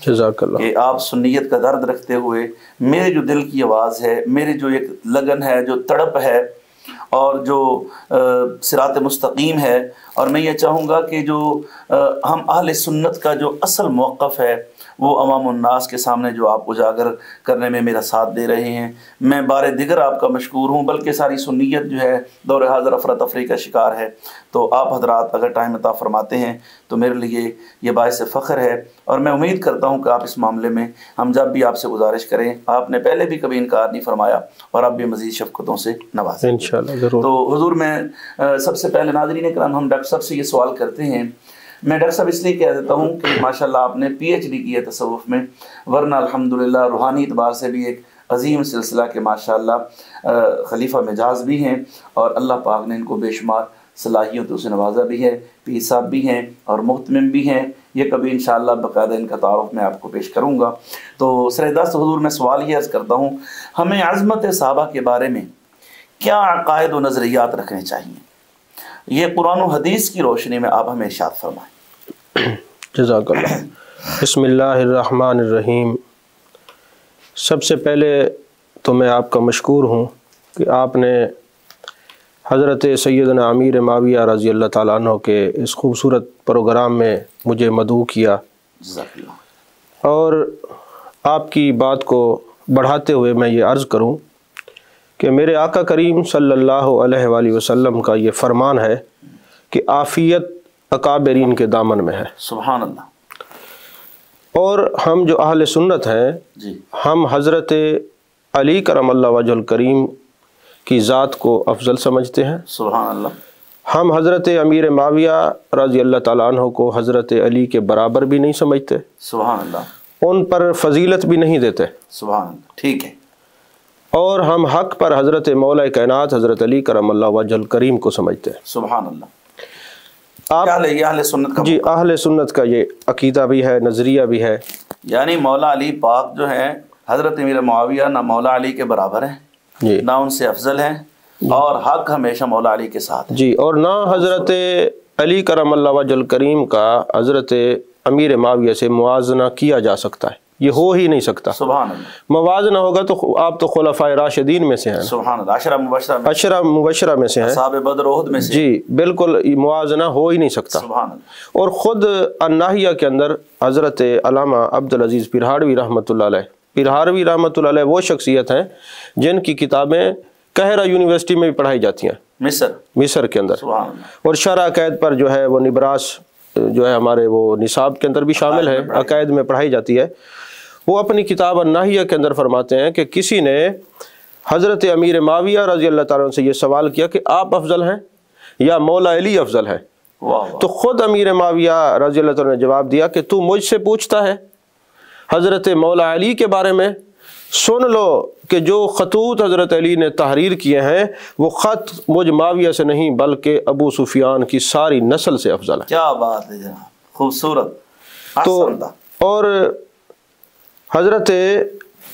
جزاک اللہ کہ آپ سنیت کا درد رکھتے ہوئے میرے جو دل کی آواز ہے، میری جو ایک لگن ہے، جو تڑپ ہے، اور جو صراط مستقیم ہے، اور میں یہ چاہوں گا کہ جو ہم اہل سنت کا جو اصل موقف ہے وہ عوام الناس کے سامنے جو آپ اجاگر کرنے میں میرا ساتھ دے رہے ہیں، میں بار دیگر آپ کا مشکور ہوں، بلکہ ساری سنیت جو ہے دور حاضر افراتفری کا شکار ہے۔ تو آپ حضرات اگر ٹائم عطا فرماتے ہیں تو میرے لیے یہ باعث فخر ہے، اور میں امید کرتا ہوں کہ آپ اس معاملے میں ہم جب بھی آپ سے گزارش کریں، آپ نے پہلے بھی کبھی انکار نہیں فرمایا اور آپ بھی مزید شفقتوں سے نوازیں انشاءاللہ ضرور۔ تو حضور میں سب سے پہلے ناظرین کرام ہم ڈاکٹر صاحب سے یہ سوال کرتے ہیں، میں ڈاکٹر صاحب اس لیے کہہ دیتا ہوں کہ ماشاءاللہ آپ نے پی ایچ ڈی کی ہے تصوف میں، ورنہ الحمدللہ روحانی اعتبار سے بھی ایک عظیم سلسلہ کے ماشاءاللہ خلیفہ مجاز بھی ہیں، اور اللہ پاک نے ان کو بے شمار صلاحیتوں سے نوازا بھی ہے، پیر صاحب بھی ہیں اور محتمم بھی ہیں۔ یہ کبھی انشاءاللہ باقاعدہ ان کا تعارف میں آپ کو پیش کروں گا۔ تو سردست حضور میں سوال یہ عرض کرتا ہوں، ہمیں عظمت صحابہ کے بارے میں کیا عقائد و نظریات رکھنے چاہیے؟ یہ قرآن و حدیث کی روشنی میں آپ ہمیں ارشاد فرمائیں۔ جزاک اللہ۔ بسم اللہ الرحمن الرحیم۔ سب سے پہلے تو میں آپ کا مشکور ہوں کہ آپ نے حضرت سیدنا امیر معاویہ رضی اللہ تعالیٰ عنہ کے اس خوبصورت پروگرام میں مجھے مدعو کیا، جزاک اللہ۔ اور آپ کی بات کو بڑھاتے ہوئے میں یہ عرض کروں کہ میرے آقا کریم صلی اللہ علیہ وآلہ وسلم کا یہ فرمان ہے کہ عافیت اکابرین کے دامن میں ہے۔ سبحان اللہ۔ اور ہم جو اہل سنت ہیں جی، ہم حضرت علی کرم اللہ وجہ الکریم کی ذات کو افضل سمجھتے ہیں۔ سبحان اللہ۔ ہم حضرت امیر معاویہ رضی اللہ تعالیٰ عنہ کو حضرت علی کے برابر بھی نہیں سمجھتے، سبحان اللہ۔ ان پر فضیلت بھی نہیں دیتے، سبحان اللہ، ٹھیک ہے۔ اور ہم حق پر حضرت مولا کائنات حضرت علی کرم اللہ وجہ الکریم کو سمجھتے ہیں۔ سبحان اللہ۔ آپ یہ اہل سنت کا جی اہل سنت کا یہ عقیدہ بھی ہے، نظریہ بھی ہے۔ یعنی مولا علی پاک جو ہیں حضرت امیر معاویہ نہ مولا علی کے برابر ہیں، جی نہ ان سے افضل ہیں، اور حق ہمیشہ مولا علی کے ساتھ ہے۔ جی، اور نہ حضرت علی کرم اللہ وجہ الکریم کا حضرت امیر معاویہ سے موازنہ کیا جا سکتا ہے، یہ ہو ہی نہیں سکتا۔ سبحان اللہ۔ موازنہ ہوگا تو آپ تو خلفائے راشدین میں سے ہیں، سبحان اللہ۔ عشرہ مبشرہ میں، عشرہ مبشرہ میں سے ہیں، اصحاب بدر احد میں سے۔ جی بالکل موازنہ ہو ہی نہیں سکتا۔ سبحان اللہ۔ اور خود الناہیہ کے اندر حضرت علامہ عبدالعزیز پرہاڑوی رحمۃ اللہ علیہ، پرہاڑوی رحمۃ اللہ علیہ وہ شخصیت ہیں جن کی کتابیں قاہرہ یونیورسٹی میں بھی پڑھائی جاتی ہیں، مصر کے اندر، سبحان اللہ۔ اور شرح عقائد پر جو ہے وہ نبراس جو ہے ہمارے وہ نصاب کے اندر بھی شامل ہے، عقائد میں پڑھائی جاتی ہے۔ وہ اپنی کتاب الناہیہ کے اندر فرماتے ہیں کہ کسی نے حضرت امیر معاویہ رضی اللہ تعالیٰ عنہ سے یہ سوال کیا کہ آپ افضل ہیں یا مولا علی افضل ہے؟ تو خود امیر معاویہ رضی اللہ تعالیٰ نے جواب دیا کہ تو مجھ سے پوچھتا ہے حضرت مولا علی کے بارے میں؟ سن لو کہ جو خطوط حضرت علی نے تحریر کیے ہیں وہ خط مجھ معاویہ سے نہیں بلکہ ابو سفیان کی ساری نسل سے افضل ہے۔ کیا بات ہے جناب، خوبصورت۔ تو اور حضرت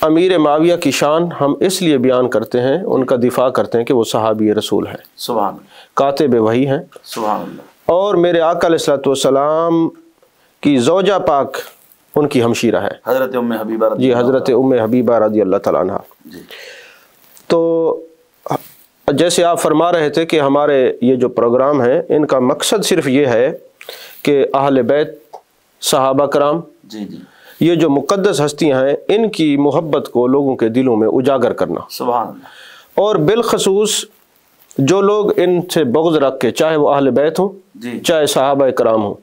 امیر معاویہ کی شان ہم اس لیے بیان کرتے ہیں، ان کا دفاع کرتے ہیں کہ وہ صحابی رسول ہیں، سبحان اللہ، کاتب وحی ہیں، سبحان اللہ، اور میرے آقا علیہ الصلوۃ والسلام کی زوجہ پاک ان کی ہمشیرہ ہے، حضرت ام حبیبہ رضی جی اللہ حضرت ام حبیبہ رضی اللہ تعالیٰ عنہ۔ جی۔ تو جیسے آپ فرما رہے تھے کہ ہمارے یہ جو پروگرام ہیں ان کا مقصد صرف یہ ہے کہ اہل بیت، صحابہ کرام، جی جی، یہ جو مقدس ہستیاں ہیں ان کی محبت کو لوگوں کے دلوں میں اجاگر کرنا، سبحان اللہ، اور بالخصوص جو لوگ ان سے بغض رکھ کے، چاہے وہ اہل بیت ہوں جی، چاہے صحابہ کرام ہوں،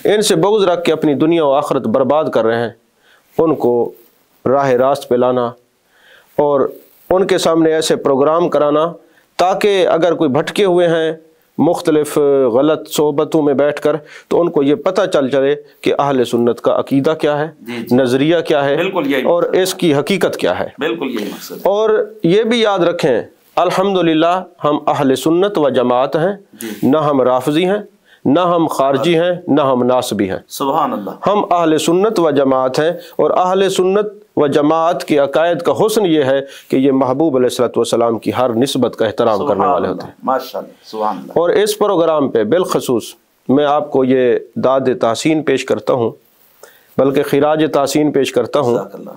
ان سے بغض رکھ کے اپنی دنیا و آخرت برباد کر رہے ہیں، ان کو راہ راست پہ لانا اور ان کے سامنے ایسے پروگرام کرانا تاکہ اگر کوئی بھٹکے ہوئے ہیں مختلف غلط صحبتوں میں بیٹھ کر تو ان کو یہ پتہ چلے کہ اہل سنت کا عقیدہ کیا ہے، نظریہ کیا ہے، اور اس کی حقیقت کیا ہے۔ بالکل یہی مقصد۔ اور یہ بھی یاد رکھیں الحمدللہ ہم اہل سنت و جماعت ہیں، نہ ہم رافضی ہیں، نہ ہم خارجی ہیں، نہ ہم ناصبی ہیں، سبحان اللہ۔ ہم اہل سنت و جماعت ہیں، اور اہل سنت و جماعت کے عقائد کا حسن یہ ہے کہ یہ محبوب علیہ الصلوۃ والسلام کی ہر نسبت کا احترام کرنے والے ہوتے ہیں۔ ماشاءاللہ، سبحان اللہ۔ اور اس پروگرام پہ بالخصوص میں آپ کو یہ داد تحسین پیش کرتا ہوں بلکہ خراج تحسین پیش کرتا ہوں جزاک اللہ۔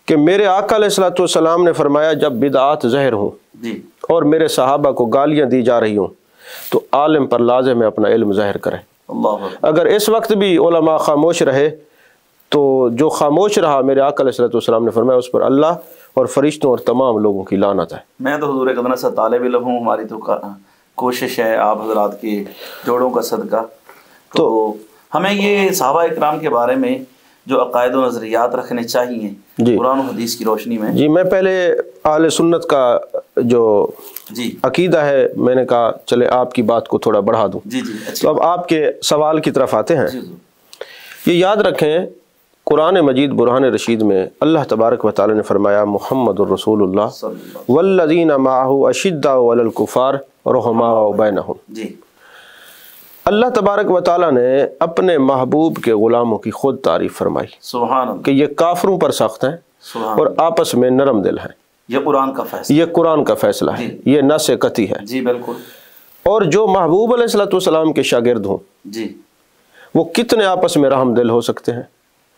کہ میرے آقا علیہ الصلوۃ والسلام نے فرمایا جب بدعات ظاہر ہوں جی اور میرے صحابہ کو گالیاں دی جا رہی ہوں تو عالم پر لازم ہے اپنا علم ظاہر کریں۔ اللہ اکبر۔ اگر اس وقت بھی علماء خاموش رہے تو جو خاموش رہا میرے آقا علیہ الصلوۃ والسلام نے فرمایا اس پر اللہ اور فرشتوں اور تمام لوگوں کی لعنت ہے۔ میں تو حضور اقدس سے طالب علم ہوں، ہماری تو کوشش ہے آپ حضرات کے جوڑوں کا صدقہ، تو ہمیں یہ صحابہ اکرام کے بارے میں جو عقائد و نظریات رکھنے چاہیے جی قرآن و حدیث کی روشنی میں۔ جی میں پہلے اہل سنت کا جو جی عقیدہ ہے میں نے کہا چلے آپ کی بات کو تھوڑا بڑھا دوں۔ جی جی اچھی تو اب آپ کے سوال کی طرف آتے ہیں۔ جی جی یہ یاد رکھیں قرآن مجید برہان رشید میں اللہ تبارک و تعالی نے فرمایا محمد الرسول اللہ صلی اللہ والذین معہ اشداء علی الکفار رحماء بینہم۔ جی اللہ تبارک و تعالی نے اپنے محبوب کے غلاموں کی خود تعریف فرمائی سبحان اللہ، کہ یہ کافروں پر سخت ہیں سبحان اور اللہ، آپس میں نرم دل ہیں۔ یہ قرآن کا فیصلہ۔ یہ قرآن کا فیصلہ ہے، یہ نص قطعی ہے۔ جی بالکل۔ اور جو محبوب علیہ الصلوۃ والسلام کے شاگرد ہوں جی وہ کتنے آپس میں رحم دل ہو سکتے ہیں،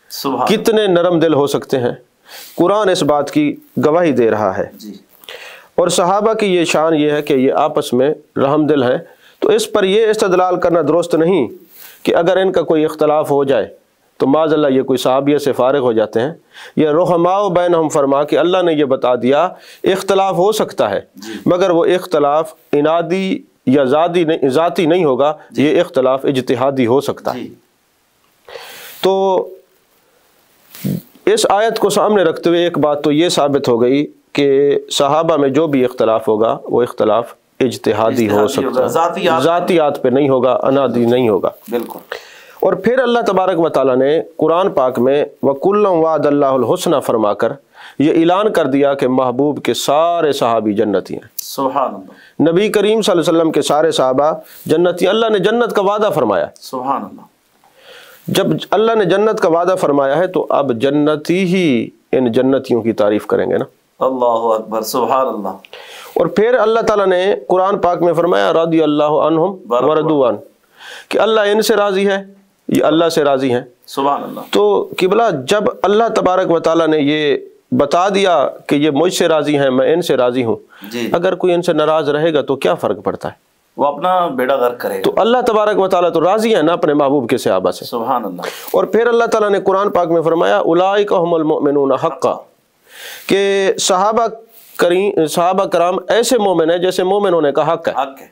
سبحان کتنے نرم دل ہو سکتے ہیں، قرآن اس بات کی گواہی دے رہا ہے۔ جی اور صحابہ کی یہ شان یہ ہے کہ یہ آپس میں رحم دل ہیں، تو اس پر یہ استدلال کرنا درست نہیں کہ اگر ان کا کوئی اختلاف ہو جائے تو معاذ اللہ یہ کوئی صحابیہ سے فارغ ہو جاتے ہیں۔ یہ رحماء بینہم فرما کہ اللہ نے یہ بتا دیا اختلاف ہو سکتا ہے مگر وہ اختلاف انادی یا ذاتی نہیں ہوگا، یہ اختلاف اجتہادی ہو سکتا ہے۔ جی تو اس آیت کو سامنے رکھتے ہوئے ایک بات تو یہ ثابت ہو گئی کہ صحابہ میں جو بھی اختلاف ہوگا وہ اختلاف اجتہادی ہو سکتا ہے، ذاتیات پہ نہیں ہوگا، انادی نہیں ہوگا۔ بالکل۔ اور پھر اللہ تبارک و تعالیٰ نے قرآن پاک میں وَكُلًّا وَعَدَ اللَّهُ الْحُسْنَى فرما کر یہ اعلان کر دیا کہ محبوب کے سارے صحابی جنتی ہیں۔ سبحان اللہ، نبی کریم صلی اللہ علیہ وسلم کے سارے صحابہ جنتی، اللہ نے جنت کا وعدہ فرمایا۔ سبحان اللہ، جب اللہ نے جنت کا وعدہ فرمایا ہے تو اب جنتی ہی ان جنتیوں کی تعریف کریں گے نا۔ اللہ اکبر، سبحان اللہ۔ اور پھر اللہ تعالیٰ نے قرآن پاک میں فرمایا رضی اللہ عنہم ورضوا عنہ کہ اللہ ان سے راضی ہے، یہ اللہ سے راضی ہیں۔ سبحان اللہ۔ تو قبلہ جب اللہ تبارک و تعالیٰ نے یہ بتا دیا کہ یہ مجھ سے راضی ہیں، میں ان سے راضی ہوں، جی اگر کوئی ان سے ناراض رہے گا تو کیا فرق پڑتا ہے؟ وہ اپنا بیڑا غرق کرے گا۔ تو اللہ تبارک و تعالیٰ تو راضی ہے نا اپنے محبوب کے صحابہ سے۔ سبحان اللہ۔ اور پھر اللہ تعالیٰ نے قرآن پاک میں فرمایا اولئک هم المؤمنون حقا کہ صحابہ کرام ایسے مومن ہیں جیسے مومن ہونے کا حق ہے۔ حق ہے۔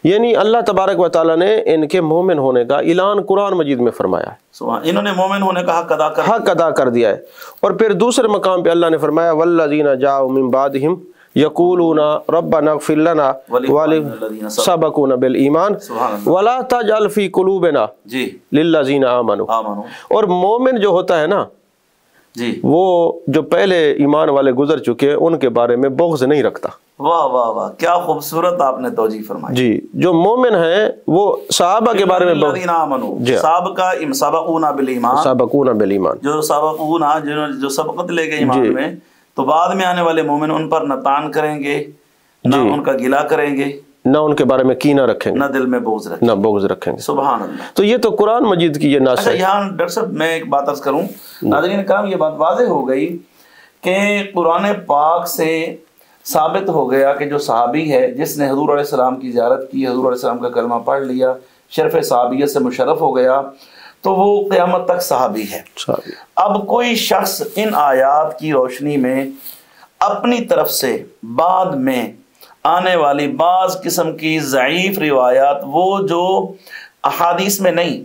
یعنی اللہ تبارک و تعالیٰ نے ان کے مومن ہونے کا اعلان قرآن مجید میں فرمایا ہے، سبحان، انہوں نے مومن ہونے کا حق ادا کر دیا ہے۔ اور پھر دوسرے مقام پہ اللہ نے فرمایا والذین جاؤوا من بعدہم یقولون ربنا اغفر لنا ولسبقونا بالایمان ولا تجعل فی قلوبنا جی للذین آمنوا۔ آمنو، اور مومن جو ہوتا ہے نا جی وہ جو پہلے ایمان والے گزر چکے ہیں ان کے بارے میں بغض نہیں رکھتا۔ واہ واہ واہ، کیا خوبصورت آپ نے توجیہ فرمائی۔ جی جو مومن ہیں وہ صحابہ کے بارے میں الذین آمنو، جی سابقہ سابقونا بالایمان، سابقونا بالایمان، جو سابقونا جو سبقت لے گئے ایمان میں، تو بعد میں آنے والے مومن ان پر نہ تان کریں گے، نہ ان کا گلہ کریں گے، نہ ان کے بارے میں کینہ رکھیں گے، نہ دل میں بغض رکھیں گے۔ نہ بغض رکھیں گے۔ سبحان اللہ۔ تو یہ تو قرآن مجید کی یہ نص اچھا ہے۔ یہاں ڈاکٹر صاحب میں ایک بات عرض کروں، ناظرین کرام یہ بات واضح ہو گئی کہ قرآن پاک سے ثابت ہو گیا کہ جو صحابی ہے جس نے حضور علیہ السلام کی زیارت کی، حضور علیہ السلام کا کلمہ پڑھ لیا، شرف صحابیت سے مشرف ہو گیا، تو وہ قیامت تک صحابی ہے۔ اب کوئی شخص ان آیات کی روشنی میں اپنی طرف سے بعد میں آنے والی بعض قسم کی ضعیف روایات، وہ جو احادیث میں نہیں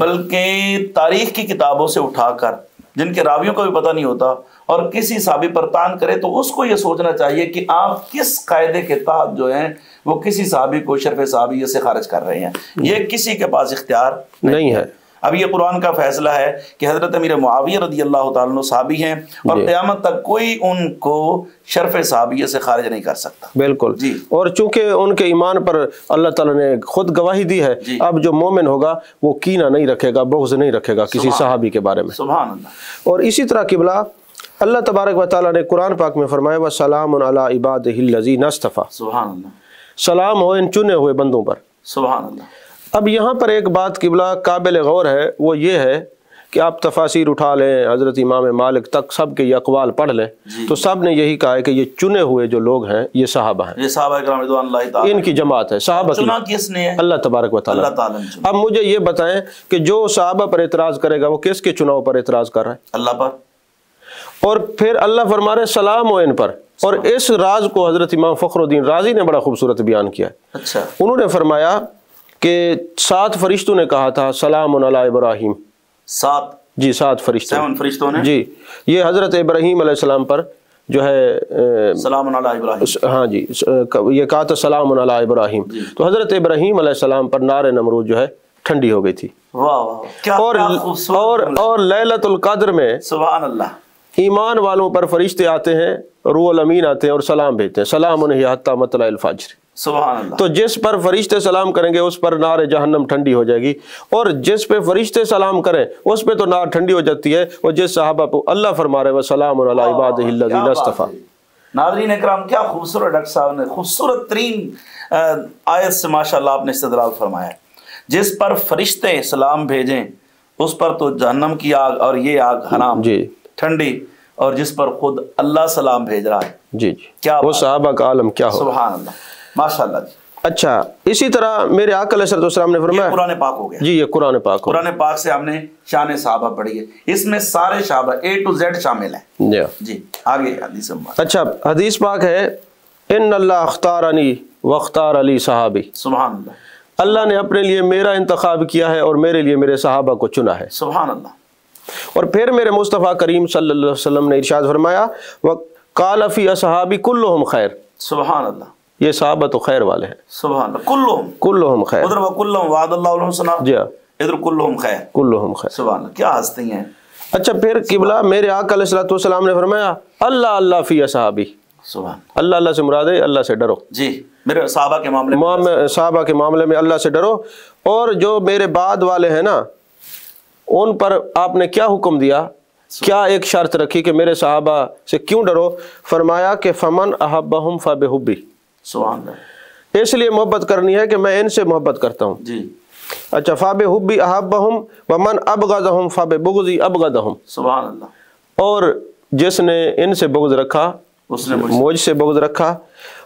بلکہ تاریخ کی کتابوں سے اٹھا کر جن کے راویوں کو بھی پتہ نہیں ہوتا اور کسی صحابی پر تان کرے، تو اس کو یہ سوچنا چاہیے کہ آپ کس قاعدے کے تحت جو ہیں وہ کسی صحابی کو شرف صحابیت سے خارج کر رہے ہیں۔ یہ کسی کے پاس اختیار نہیں ہے۔ اب یہ قرآن کا فیصلہ ہے کہ حضرت امیر معاویہ رضی اللہ تعالیٰ عنہ صحابی ہیں اور قیامت تک کوئی ان کو شرف صحابیت سے خارج نہیں کر سکتا۔ بالکل جی۔ اور چونکہ ان کے ایمان پر اللہ تعالیٰ نے خود گواہی دی ہے، اب جو مومن ہوگا وہ کینہ نہیں رکھے گا، بغض نہیں رکھے گا کسی صحابی کے بارے میں۔ سبحان اللہ۔ اور اسی طرح قبلہ اللہ تبارک و تعالیٰ نے قرآن پاک میں فرمایا وَسَلَامٌ عَلَىٰ عِبَادِهِ الَّذِينَ اصْطَفَىٰ، سبحان اللہ، سلام ہو ان چنے ہوئے بندوں پر۔ سبحان اللہ۔ اب یہاں پر ایک بات قبلہ قابل غور ہے، وہ یہ ہے کہ آپ تفاسیر اٹھا لیں حضرت امام مالک تک سب کے یہ اقوال پڑھ لیں تو سب نے یہی کہا ہے کہ یہ چنے ہوئے جو لوگ ہیں یہ صحابہ ہیں، یہ صحابہ کرام رضوان اللہ تعالی ان کی جماعت ہے۔ صحابہ کی چنا کس نے ہے؟ اللہ تبارک و تعالیٰ۔ اللہ تعالیٰ نے چنا۔ اب مجھے یہ بتائیں کہ جو صحابہ پر اعتراض کرے گا وہ کس کے چناؤ پر اعتراض کر رہا ہے؟ اللہ پر۔ اور پھر اللہ فرما رہے سلام ہو ان پر، اور اس راز کو حضرت امام فخر الدین رازی نے بڑا خوبصورت بیان کیا ہے۔ اچھا، انہوں نے فرمایا کہ 7 فرشتوں نے کہا تھا سلام علی ابراہیم، 7 جی 7 فرشتے، 7 فرشتوں نے جی یہ حضرت ابراہیم علیہ السلام پر جو ہے سلام علی ابراہیم، ہاں جی یہ کہا تھا سلام علی ابراہیم، تو حضرت ابراہیم علیہ السلام پر نار نمرود جو ہے ٹھنڈی ہو گئی تھی۔ واہ واہ، کیا خوبصورت، اور لیلۃ القدر میں سبحان اللہ، ایمان والوں پر فرشتے آتے ہیں، روح الامین آتے ہیں اور سلام بھیجتے ہیں، سلام علیہ حتی مطلع الفجر۔ سبحان اللہ۔ تو جس پر فرشتے سلام کریں گے اس پر نار جہنم ٹھنڈی ہو جائے گی، اور جس پہ فرشتے سلام کریں اس پہ تو نار ٹھنڈی ہو جاتی ہے، اور جس صحابہ پہ اللہ فرما رہے وسلام علی عبادہ الذین اصطفیٰ۔ ناظرین اکرام، کیا خوبصورت ڈاکٹر صاحب نے خوبصورت ترین آیت سے ماشاءاللہ آپ نے استدلال فرمایا ہے۔ جس پر فرشتے سلام بھیجیں اس پر تو جہنم کی آگ اور یہ آگ حرام جی ٹھنڈی، اور جس پر خود اللہ سلام بھیج رہا ہے، جی جی کیا وہ صحابہ کا عالم کیا ہو۔ سبحان اللہ، ماشاءاللہ جی۔ اچھا اسی طرح میرے آقا علیہ السلام نے یہ فرمایا، قرآن پاک ہو گیا، جی یہ قرآن پاک ہو قرآن پاک سے ہم نے شان صحابہ پڑھی ہے، اس میں سارے صحابہ A to Z شامل ہیں۔ جی جی آگے حدیث مبارک۔ اچھا حدیث پاک ہے ان اللہ اختارنی واختار علی صحابی، سبحان اللہ، اللہ نے اپنے لیے میرا انتخاب کیا ہے اور میرے لیے میرے صحابہ کو چنا ہے۔ سبحان اللہ، اور پھر میرے مصطفیٰ کریم صلی اللہ علیہ وسلم نے ارشاد فرمایا وقال فی اصحابی کلہم خیر، سبحان اللہ، یہ صحابہ تو خیر والے ہیں، سبحان اللہ، کلہم، کلہم خیر، ادھر وکلہم وعد اللہ الحسنی، جی ہاں ادھر کلہم خیر، کلہم خیر۔ سبحان اللہ، کیا ہستی ہیں۔ اچھا پھر قبلہ میرے آقا علیہ السلام نے فرمایا اللہ اللہ فی اصحابی، سبحان اللہ اللہ سے مراد ہے اللہ سے ڈرو، جی، میرے صحابہ کے معاملے میں صحابہ کے معاملے میں اللہ سے ڈرو، اور جو میرے بعد والے ہیں نا ان پر آپ نے کیا حکم دیا، کیا ایک شرط رکھی کہ میرے صحابہ سے کیوں ڈرو؟ فرمایا کہ فمن احبہم فبحبی، سبحان اللہ، اس لیے محبت کرنی ہے کہ میں ان سے محبت کرتا ہوں۔ جی، اچھا فبحبی احبہم ومن ابغضہم فببغضی ابغضہم، سبحان اللہ، اور جس نے ان سے بغض رکھا اس نے مجھ سے بغض رکھا،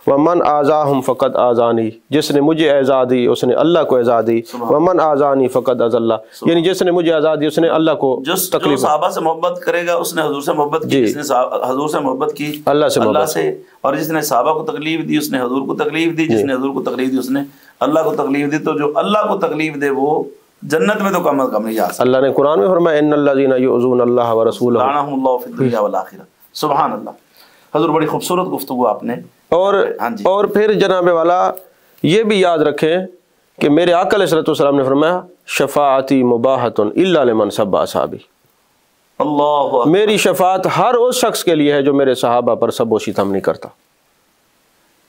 ومن آزاہم فقد آزانی، جس نے مجھے اعزا دی اس نے اللہ کو اعزا دی، ومن آزانی فقد اذلہ، یعنی جس نے مجھے اعزا دی اس نے اللہ کو جو تکلیف، صحابہ سے محبت کرے گا اس نے حضور سے محبت کی، جس نے حضور سے محبت کی اللہ سے اللہ محبت، سے، اور جس نے صحابہ کو تکلیف دی اس نے حضور کو تکلیف دی، جس نے حضور کو تکلیف دی اس نے اللہ کو تکلیف دی، تو جو اللہ کو تکلیف دے وہ جنت میں تو کم از کم نہیں جا سکتا۔ اللہ نے قرآن میں فرمایا ان الذین یؤذون اللہ ورسولہ، لعنہم اللہ فی الدنیا والآخرہ، سبحان اللہ۔ حضور بڑی خوبصورت گفتگو آپ نے، اور پھر جناب والا یہ بھی یاد رکھیں کہ میرے آقا علیہ السلام نے فرمایا شفاعتی مباحۃ الا لمن سب اصحابی، اللہ اکبر، میری شفاعت ہر اس شخص کے لیے ہے جو میرے صحابہ پر سب و شتم نہیں کرتا۔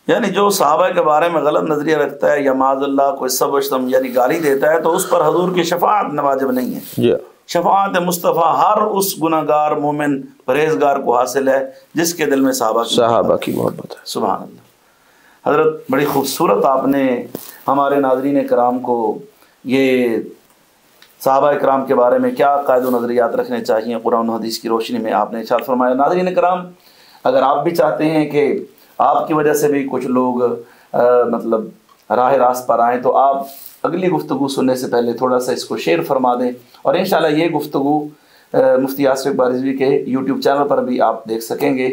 یعنی جو صحابہ کے بارے میں غلط نظریہ رکھتا ہے یا معاذ اللہ کوئی سب و شتم یعنی گالی دیتا ہے تو اس پر حضور کی شفاعت واجب نہیں ہے۔ جی شفاعت مصطفیٰ ہر اس گناہگار مومن پرہیزگار کو حاصل ہے جس کے دل میں صحابہ کی محبت ہے۔ سبحان اللہ۔ حضرت بڑی خوبصورت آپ نے ہمارے ناظرین کرام کو یہ صحابہ کرام کے بارے میں کیا عقائد و نظریات رکھنے چاہیے قرآن و حدیث کی روشنی میں آپ نے ارشاد فرمایا۔ ناظرین کرام، اگر آپ بھی چاہتے ہیں کہ آپ کی وجہ سے بھی کچھ لوگ مطلب راہ راست پر آئیں تو آپ اگلی گفتگو سننے سے پہلے تھوڑا سا اس کو شیئر فرما دیں، اور انشاءاللہ یہ گفتگو مفتی آصف اقبال رضوی کے یوٹیوب چینل پر بھی آپ دیکھ سکیں گے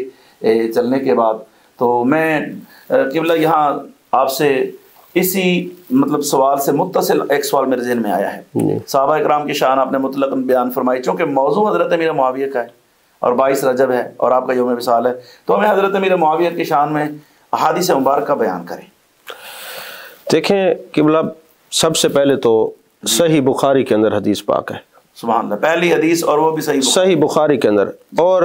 چلنے کے بعد۔ تو میں قبلہ یہاں آپ سے اسی مطلب سوال سے متصل ایک سوال میرے ذہن میں آیا ہے۔ صحابہ اکرام کی شان آپ نے مطلق بیان فرمائی، چونکہ موضوع حضرت امیر معاویہ کا ہے اور 22 رجب ہے اور آپ کا یوم وصال ہے، تو ہمیں حضرت امیر معاویہ کی شان میں احادیث مبارکہ بیان کریں۔ دیکھیں قبلہ سب سے پہلے تو صحیح بخاری کے اندر حدیث پاک ہے، سبحان اللہ، پہلی حدیث اور وہ بھی صحیح بخاری کے اندر، اور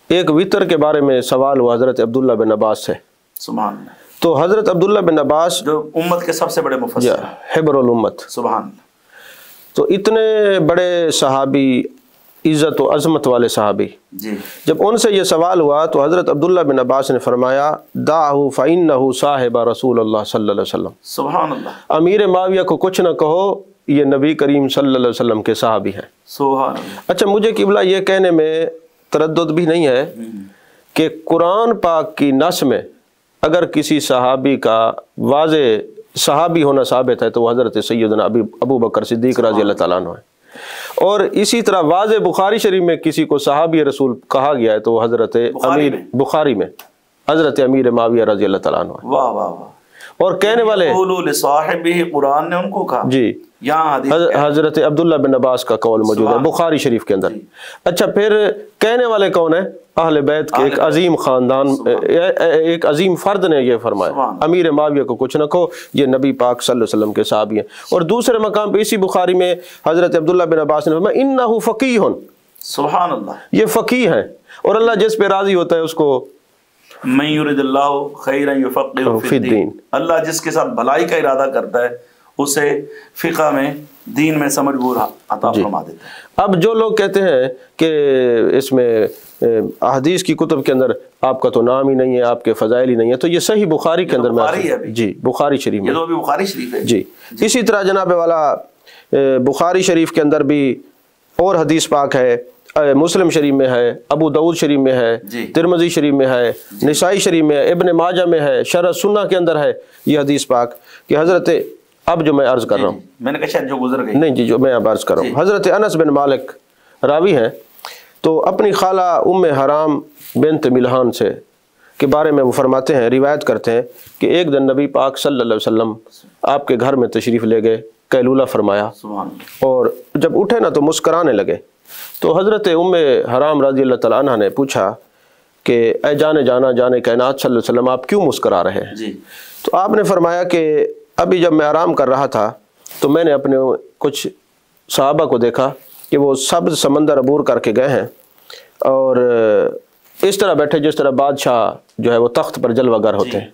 ایک وطر کے بارے میں سوال ہوا حضرت عبداللہ بن عباس سے، سبحان اللہ، تو حضرت عبداللہ بن عباس جو امت کے سب سے بڑے مفسر، حبر الامت، سبحان اللہ، تو اتنے بڑے صحابی، عزت و عظمت والے صحابی، جی جب ان سے یہ سوال ہوا تو حضرت عبداللہ بن عباس نے فرمایا دعہ فإنہ صاحب رسول اللہ صلی اللہ علیہ وسلم، سبحان اللہ، امیر معاویہ کو کچھ نہ کہو، یہ نبی کریم صلی اللہ علیہ وسلم کے صحابی ہیں۔ سبحان اللہ۔ اچھا مجھے قبلہ یہ کہنے میں تردد بھی نہیں ہے کہ قرآن پاک کی نص میں اگر کسی صحابی کا واضح صحابی ہونا ثابت ہے تو وہ حضرت سیدنا ابو بکر صدیق رضی اللہ تعالیٰ عنہ ہے، اور اسی طرح واضح بخاری شریف میں کسی کو صحابی رسول کہا گیا ہے تو وہ حضرت بخاری میں حضرت امیر معاویہ رضی اللہ تعالیٰ عنہ ہے۔ واہ واہ واہ۔ اور کہنے والے قولوا لصاحبہ، قرآن نے ان کو کہا، جی یہاں حدیث حضرت عبداللہ بن عباس کا قول موجود ہے بخاری شریف کے اندر۔ اچھا پھر کہنے والے کون ہیں؟ اہل بیت کے ایک عظیم خاندان، ایک عظیم فرد نے یہ فرمایا، امیر معاویہ کو کچھ نہ کہو، یہ نبی پاک صلی اللہ علیہ وسلم کے صحابی ہیں۔ اور دوسرے مقام پہ اسی بخاری میں حضرت عبداللہ بن عباس نے فرمایا انہ فقیہ، سبحان اللہ، یہ فقیہ ہیں، اور اللہ جس پہ راضی ہوتا ہے اس کو من یرد اللہ خیرا یفقہہ فی الدین، اللہ جس کے ساتھ بھلائی کا ارادہ کرتا ہے اسے فقہ میں، دین میں سمجھ بور عطا فرما دیتا ہے۔ اب جو لوگ کہتے ہیں کہ اس میں احادیث کی کتب کے اندر آپ کا تو نام ہی نہیں ہے، آپ کے فضائل ہی نہیں ہے، تو یہ صحیح بخاری کے اندر میں، جی بخاری شریف میں، یہ تو بھی بخاری شریف ہے جی۔ اسی طرح جناب والا بخاری شریف کے اندر بھی اور حدیث پاک ہے، مسلم شریف میں ہے، ابو داؤد شریف میں ہے، ترمذی شریف میں ہے، نسائی شریف میں ہے، ابن ماجہ میں ہے، شرح سنہ کے اندر ہے یہ حدیث پاک کہ حضرت، اب جو میں عرض کر رہا ہوں، میں نے کہا شاید جو گزر گئی، نہیں جی جو میں اب عرض کر رہا ہوں، حضرت انس بن مالک راوی ہیں، تو اپنی خالہ ام حرام بنت ملحان سے کے بارے میں وہ فرماتے ہیں، روایت کرتے ہیں کہ ایک دن نبی پاک صلی اللہ علیہ وسلم آپ کے گھر میں تشریف لے گئے، قیلولہ فرمایا، اور جب اٹھے نا تو مسکرانے لگے، تو حضرت ام حرام رضی اللہ تعالیٰ عنہ نے پوچھا کہ اے جانے کائنات صلی اللہ علیہ وسلم آپ کیوں مسکرا رہے ہیں؟ تو آپ نے فرمایا کہ ابھی جب میں آرام کر رہا تھا تو میں نے اپنے کچھ صحابہ کو دیکھا کہ وہ سبز سمندر عبور کر کے گئے ہیں، اور اس طرح بیٹھے جس طرح بادشاہ جو ہے وہ تخت پر جلوہ گر ہوتے ہیں۔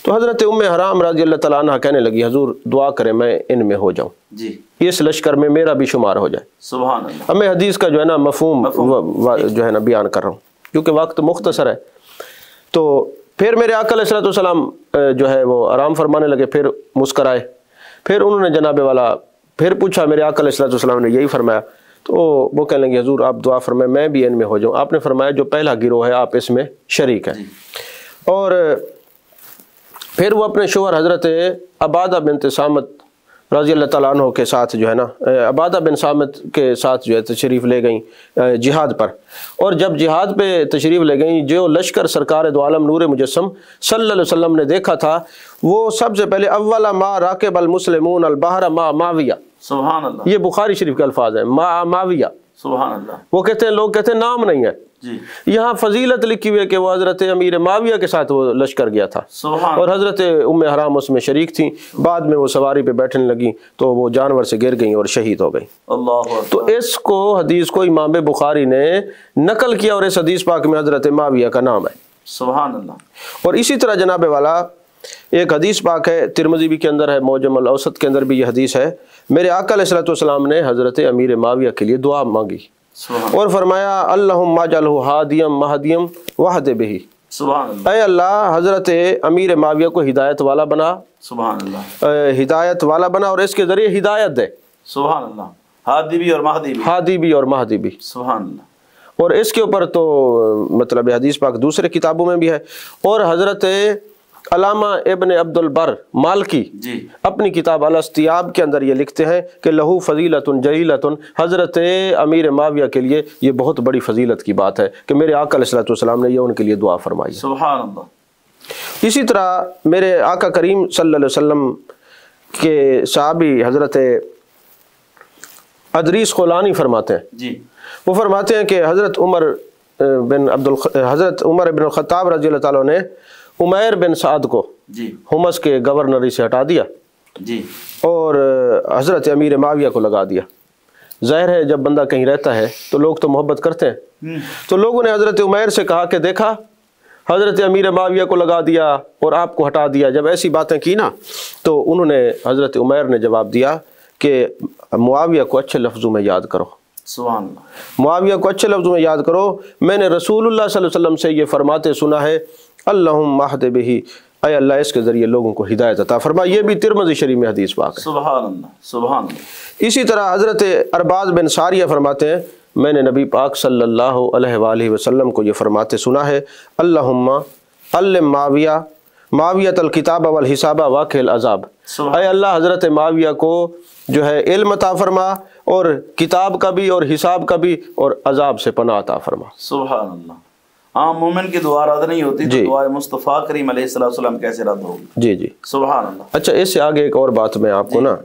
تو حضرت ام حرام رضی اللہ تعالیٰ عنہ کہنے لگی حضور دعا کریں میں ان میں ہو جاؤں، اس لشکر میں میرا بھی شمار ہو جائے۔ سبحان اللہ۔ اب میں حدیث کا جو ہے نا مفہوم جو ہے نا بیان کر رہا ہوں کیونکہ وقت مختصر ہے۔ تو پھر میرے آقا علیہ الصلوۃ والسلام جو ہے وہ آرام فرمانے لگے، پھر مسکرائے، پھر انہوں نے جناب والا پھر پوچھا، میرے آقا علیہ الصلوۃ والسلام نے یہی فرمایا، تو وہ کہنے لگے حضور آپ دعا فرمائیں میں بھی ان میں ہو جاؤں۔ آپ نے فرمایا جو پہلا گروہ ہے آپ اس میں شریک ہیں۔ اور پھر وہ اپنے شوہر حضرت عبادہ بنت صامت رضی اللہ تعالیٰ عنہ کے ساتھ جو ہے نا، عبادہ بن صامت کے ساتھ جو ہے تشریف لے گئیں جہاد پر، اور جب جہاد پہ تشریف لے گئیں جو لشکر سرکار دو عالم نور مجسم صلی اللہ علیہ وسلم نے دیکھا تھا وہ سب سے پہلے اولا ما راکب المسلمون البحر ما معاویہ، سبحان اللہ، یہ بخاری شریف کے الفاظ ہیں، ما معاویہ، سبحان اللہ۔ وہ کہتے ہیں لوگ کہتے ہیں نام نہیں ہے، یہاں فضیلت لکھی ہوئی ہے کہ وہ حضرت امیر معاویہ کے ساتھ وہ لشکر گیا تھا، اور حضرت ام حرام اس میں شریک تھیں، بعد میں وہ سواری پہ بیٹھنے لگی تو وہ جانور سے گر گئیں اور شہید ہو گئیں۔ تو اس کو حدیث کو امام بخاری نے نقل کیا اور اس حدیث پاک میں حضرت معاویہ کا نام ہے، سبحان اللہ۔ اور اسی طرح جناب والا ایک حدیث پاک ہے ترمذی بھی کے اندر ہے، معجم الاوسط کے اندر بھی یہ حدیث ہے، میرے آقا علیہ الصلوۃ والسلام نے حضرت امیر معاویہ کے لیے دعا مانگی اور فرمایا اللہم اجعلہ ہادیم مہدیم وحد بہ، اے اللہ حضرت امیر معاویہ کو ہدایت والا بنا، سبحان اللہ، ہدایت والا بنا اور اس کے ذریعے ہدایت دے، سبحان اللہ، ہادی بھی اور مہدی بھی، ہادی بھی اور مہدی بھی، سبحان اللہ۔ اور اس کے اوپر تو مطلب حدیث پاک دوسرے کتابوں میں بھی ہے، اور حضرت علامہ ابن عبد البر مالکی اپنی کتاب الاستیاب کے اندر یہ لکھتے ہیں کہ لہو فضیلت جلیلۃ، حضرت امیر معاویہ کے لیے یہ بہت بڑی فضیلت کی بات ہے کہ میرے آقا علیہ الصلوۃ والسلام نے یہ ان کے لیے دعا فرمائی۔ سبحان اللہ۔ اسی طرح میرے آقا کریم صلی اللہ علیہ وسلم کے صحابی حضرت ادریس خولانی فرماتے ہیں، وہ فرماتے ہیں کہ حضرت عمر بن الخطاب رضی اللہ تعالیٰ نے عمیر بن سعد کو حمص کے گورنری سے ہٹا دیا اور حضرت امیر معاویہ کو لگا دیا۔ ظاہر ہے جب بندہ کہیں رہتا ہے تو لوگ تو محبت کرتے ہیں، تو لوگوں نے حضرت عمیر سے کہا کہ دیکھا حضرت امیر معاویہ کو لگا دیا اور آپ کو ہٹا دیا، جب ایسی باتیں کی نا تو انہوں نے حضرت عمیر نے جواب دیا کہ معاویہ کو اچھے لفظوں میں یاد کرو، سبحان اللہ، معاویہ کو اچھے لفظوں میں یاد کرو، میں نے رسول اللہ صلی اللہ علیہ وسلم سے یہ فرماتے سنا ہے اللہم اہد بہ اے اللہ اس کے ذریعے لوگوں کو ہدایت عطا فرما۔ یہ بھی ترمذی شریف میں حدیث پاک ہے۔ سبحان اللہ سبحان اللہ۔ اسی طرح حضرت ارباز بن ساریہ فرماتے ہیں میں نے نبی پاک صلی اللہ علیہ وآلہ وسلم کو یہ فرماتے سنا ہے، اللہم علم معاویۃ الکتاب والحساب واقع العذاب، اے اللہ حضرت معاویہ کو جو ہے علم عطا فرما اور کتاب کا بھی اور حساب کا بھی اور عذاب سے پناہ عطا فرما۔ سبحان اللہ۔ عام مومن کی دعا رد نہیں ہوتی تو دعا مصطفیٰ کریم علیہ السلام کیسے رد ہوگی؟ جی جی سبحان اللہ۔ اچھا اس سے آگے ایک اور بات میں آپ کو نا،